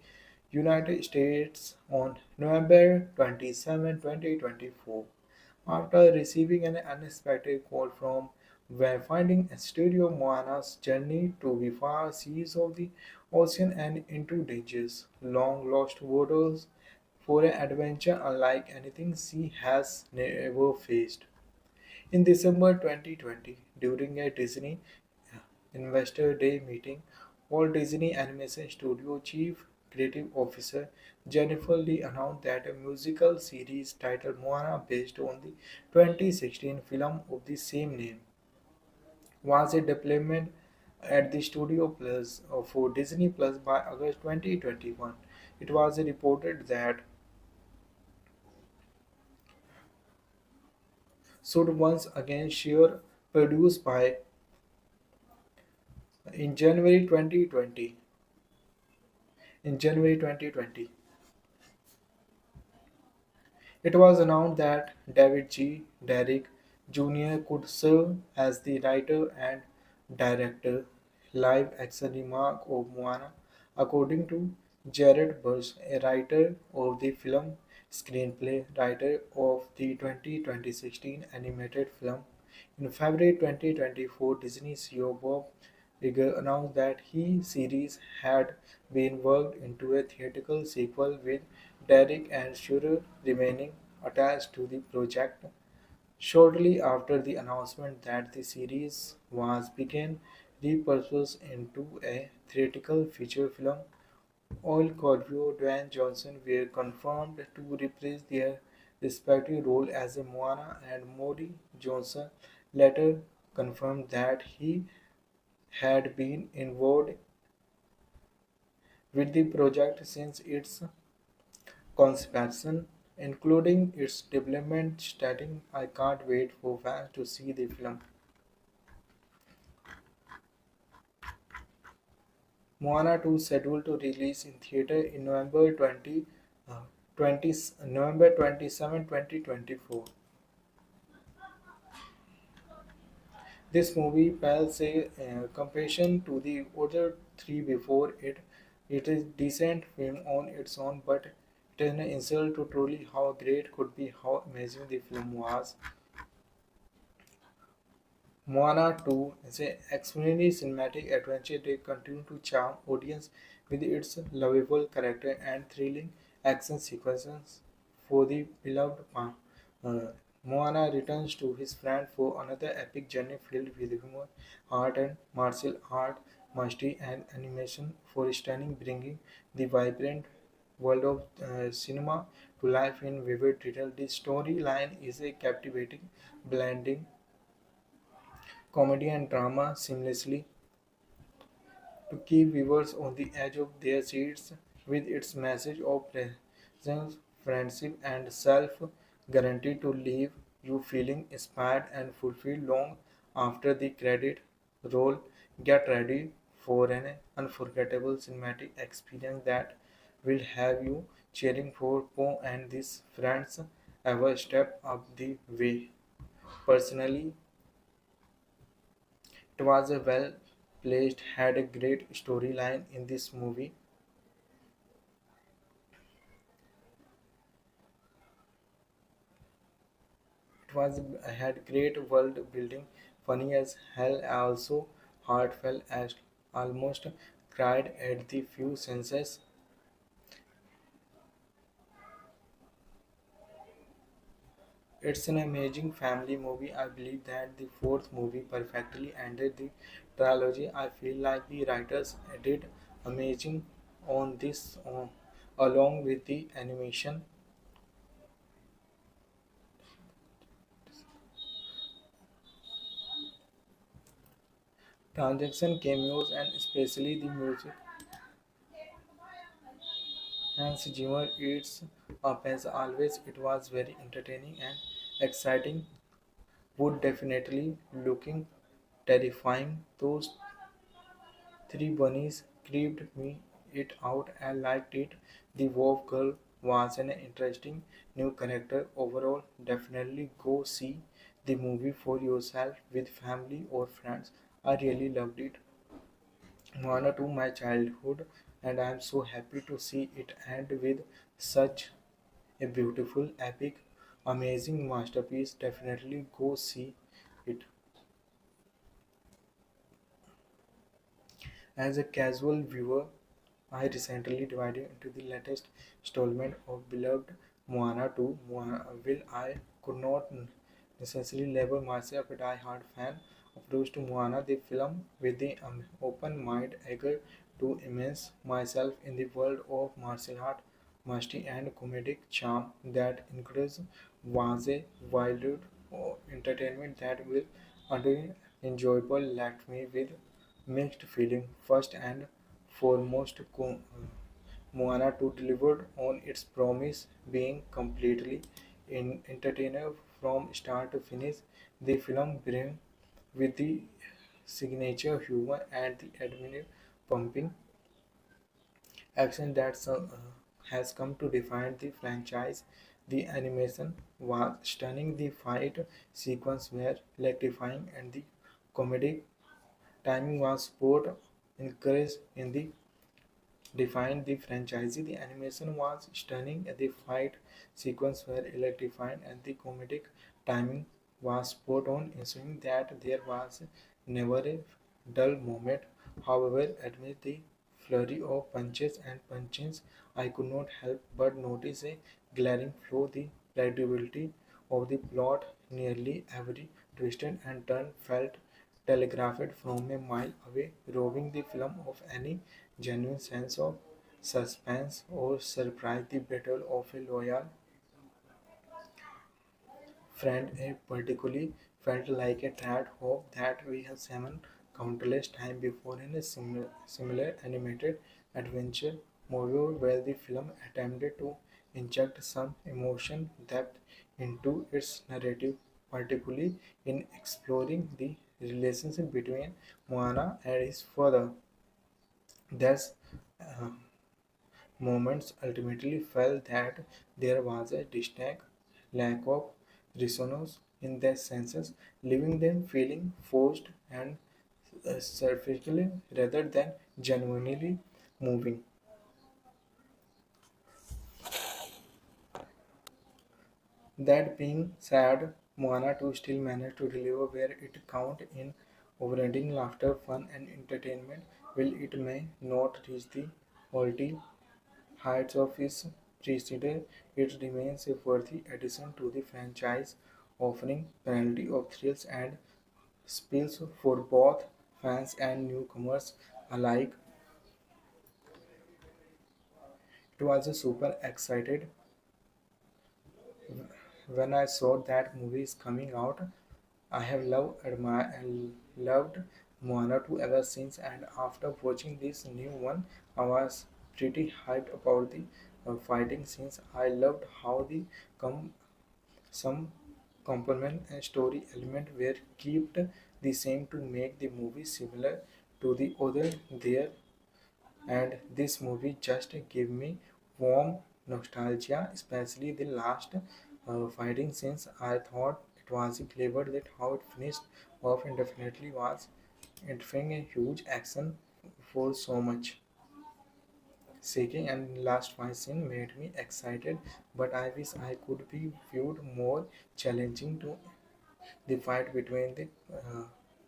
Speaker 1: United States on November 27, 2024. After receiving an unexpected call from Wayfinding Studio, Moana's journey to the far seas of the ocean and into dangers, long lost waters for an adventure unlike anything she has ever faced. In December 2020, during a Disney Investor Day meeting, Walt Disney Animation Studio Chief Creative Officer Jennifer Lee announced that a musical series titled Moana, based on the 2016 film of the same name, was a development at the Studio Plus for Disney Plus by August 2021. It was reported that should once again share produced by in January 2020. In January 2020, it was announced that David G. Derrick Jr. could serve as the writer and director live action remake of Moana, according to Jared Bush, a writer of the film, screenplay writer of the 2016 animated film. In February 2024, Disney CEO Bob Iger announced that his series had been worked into a theatrical sequel with Derek and Shurer remaining attached to the project. Shortly after the announcement that the series was began repurposed into a theatrical feature film, Oil Corvio and Dwayne Johnson were confirmed to reprise their respective roles as Moana, and Modi Johnson later confirmed that he had been involved with the project since its conception, including its development, stating, "I can't wait for fans to see the film." Moana 2 is scheduled to release in theater in uh, 20, November 27, 2024. This movie pales a comparison to the other three before it. It is decent film on its own, but it is an insult to truly how great could be how amazing the film was. Moana 2 is an extremely cinematic adventure that continues to charm audience with its lovable character and thrilling action sequences. For the beloved uh, Moana returns to his friend for another epic journey filled with humor, art and martial art, mastery and animation for stunning, bringing the vibrant world of cinema to life in vivid detail. The storyline is a captivating, blending comedy and drama seamlessly to keep viewers on the edge of their seats with its message of presence, friendship, and self guaranteed to leave you feeling inspired and fulfilled long after the credit roll. Get ready for an unforgettable cinematic experience that will have you cheering for Poe and his friends every step of the way. Personally, it was a well placed, had a great storyline in this movie. was had great world building, funny as hell, also heartfelt as almost cried at the few senses. It's an amazing family movie. I believe that the fourth movie perfectly ended the trilogy. I feel like the writers did amazing on this along with the animation. Transaction cameos and especially the music. Hans Zimmer eats up as always. It was very entertaining and exciting. Would definitely looking terrifying. Those three bunnies creeped me it out. I liked it. The wolf girl was an interesting new character. Overall, definitely go see the movie for yourself with family or friends. I really loved it. Moana to my childhood, and I am so happy to see it end with such a beautiful, epic, amazing masterpiece. Definitely go see it. As a casual viewer, I recently divided into the latest installment of beloved Moana 2. Will I could not necessarily label myself a die-hard fan. Approach to Moana, the film, with the open mind, eager to immerse myself in the world of martial art, mastery, and comedic charm that includes was a wild entertainment that will utterly enjoyable. Left me with mixed feeling. First and foremost, Moana 2 delivered on its promise, being completely entertainer from start to finish. The film brings with the signature humor and the admin pumping action that has come to define the franchise. The animation was stunning, the fight sequence were electrifying, and the comedic timing was sport encouraged in the defined the franchise. The animation was stunning, the fight sequence were electrifying, and the comedic timing was spot on, ensuring that there was never a dull moment. However, amid the flurry of punches and punches, I could not help but notice a glaring flaw: the predictability of the plot. Nearly every twist and turn felt telegraphed from a mile away, robbing the film of any genuine sense of suspense or surprise. The battle of a loyal friend particularly felt like a tired hope that we have seen countless times before in a similar animated adventure movie where the film attempted to inject some emotion depth into its narrative, particularly in exploring the relationship between Moana and his father. Thus, uh, moments ultimately felt that there was a distinct lack of resonance in their senses, leaving them feeling forced and superficial rather than genuinely moving. That being said, Moana 2 still managed to deliver where it count in overriding laughter, fun, and entertainment. While it may not reach the quality heights of its precedent, it remains a worthy addition to the franchise, offering plenty of thrills and spills for both fans and newcomers alike. It was a super excited when I saw that movie is coming out. I have loved Moana 2 ever since, and after watching this new one, I was pretty hyped about the fighting scenes. I loved how the com- some component and story element were kept the same to make the movie similar to the other there, and this movie just gave me warm nostalgia, especially the last fighting scenes. I thought it was clever that how it finished off and definitely was entering a huge action for so much shaking, and last fight scene made me excited, but I wish I could be viewed more challenging to the fight between the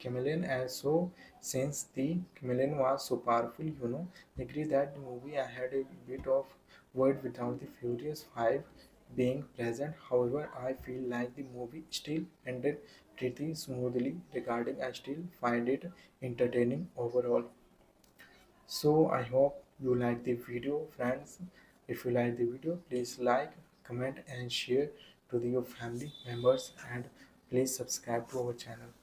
Speaker 1: chameleon and so since the chameleon was so powerful, agree that the movie I had a bit of word without the Furious 5 being present. However, I feel like the movie still ended pretty smoothly regarding I still find it entertaining overall. So I hope you like the video, friends. If you like the video, please like, comment and share to your family members, and please subscribe to our channel.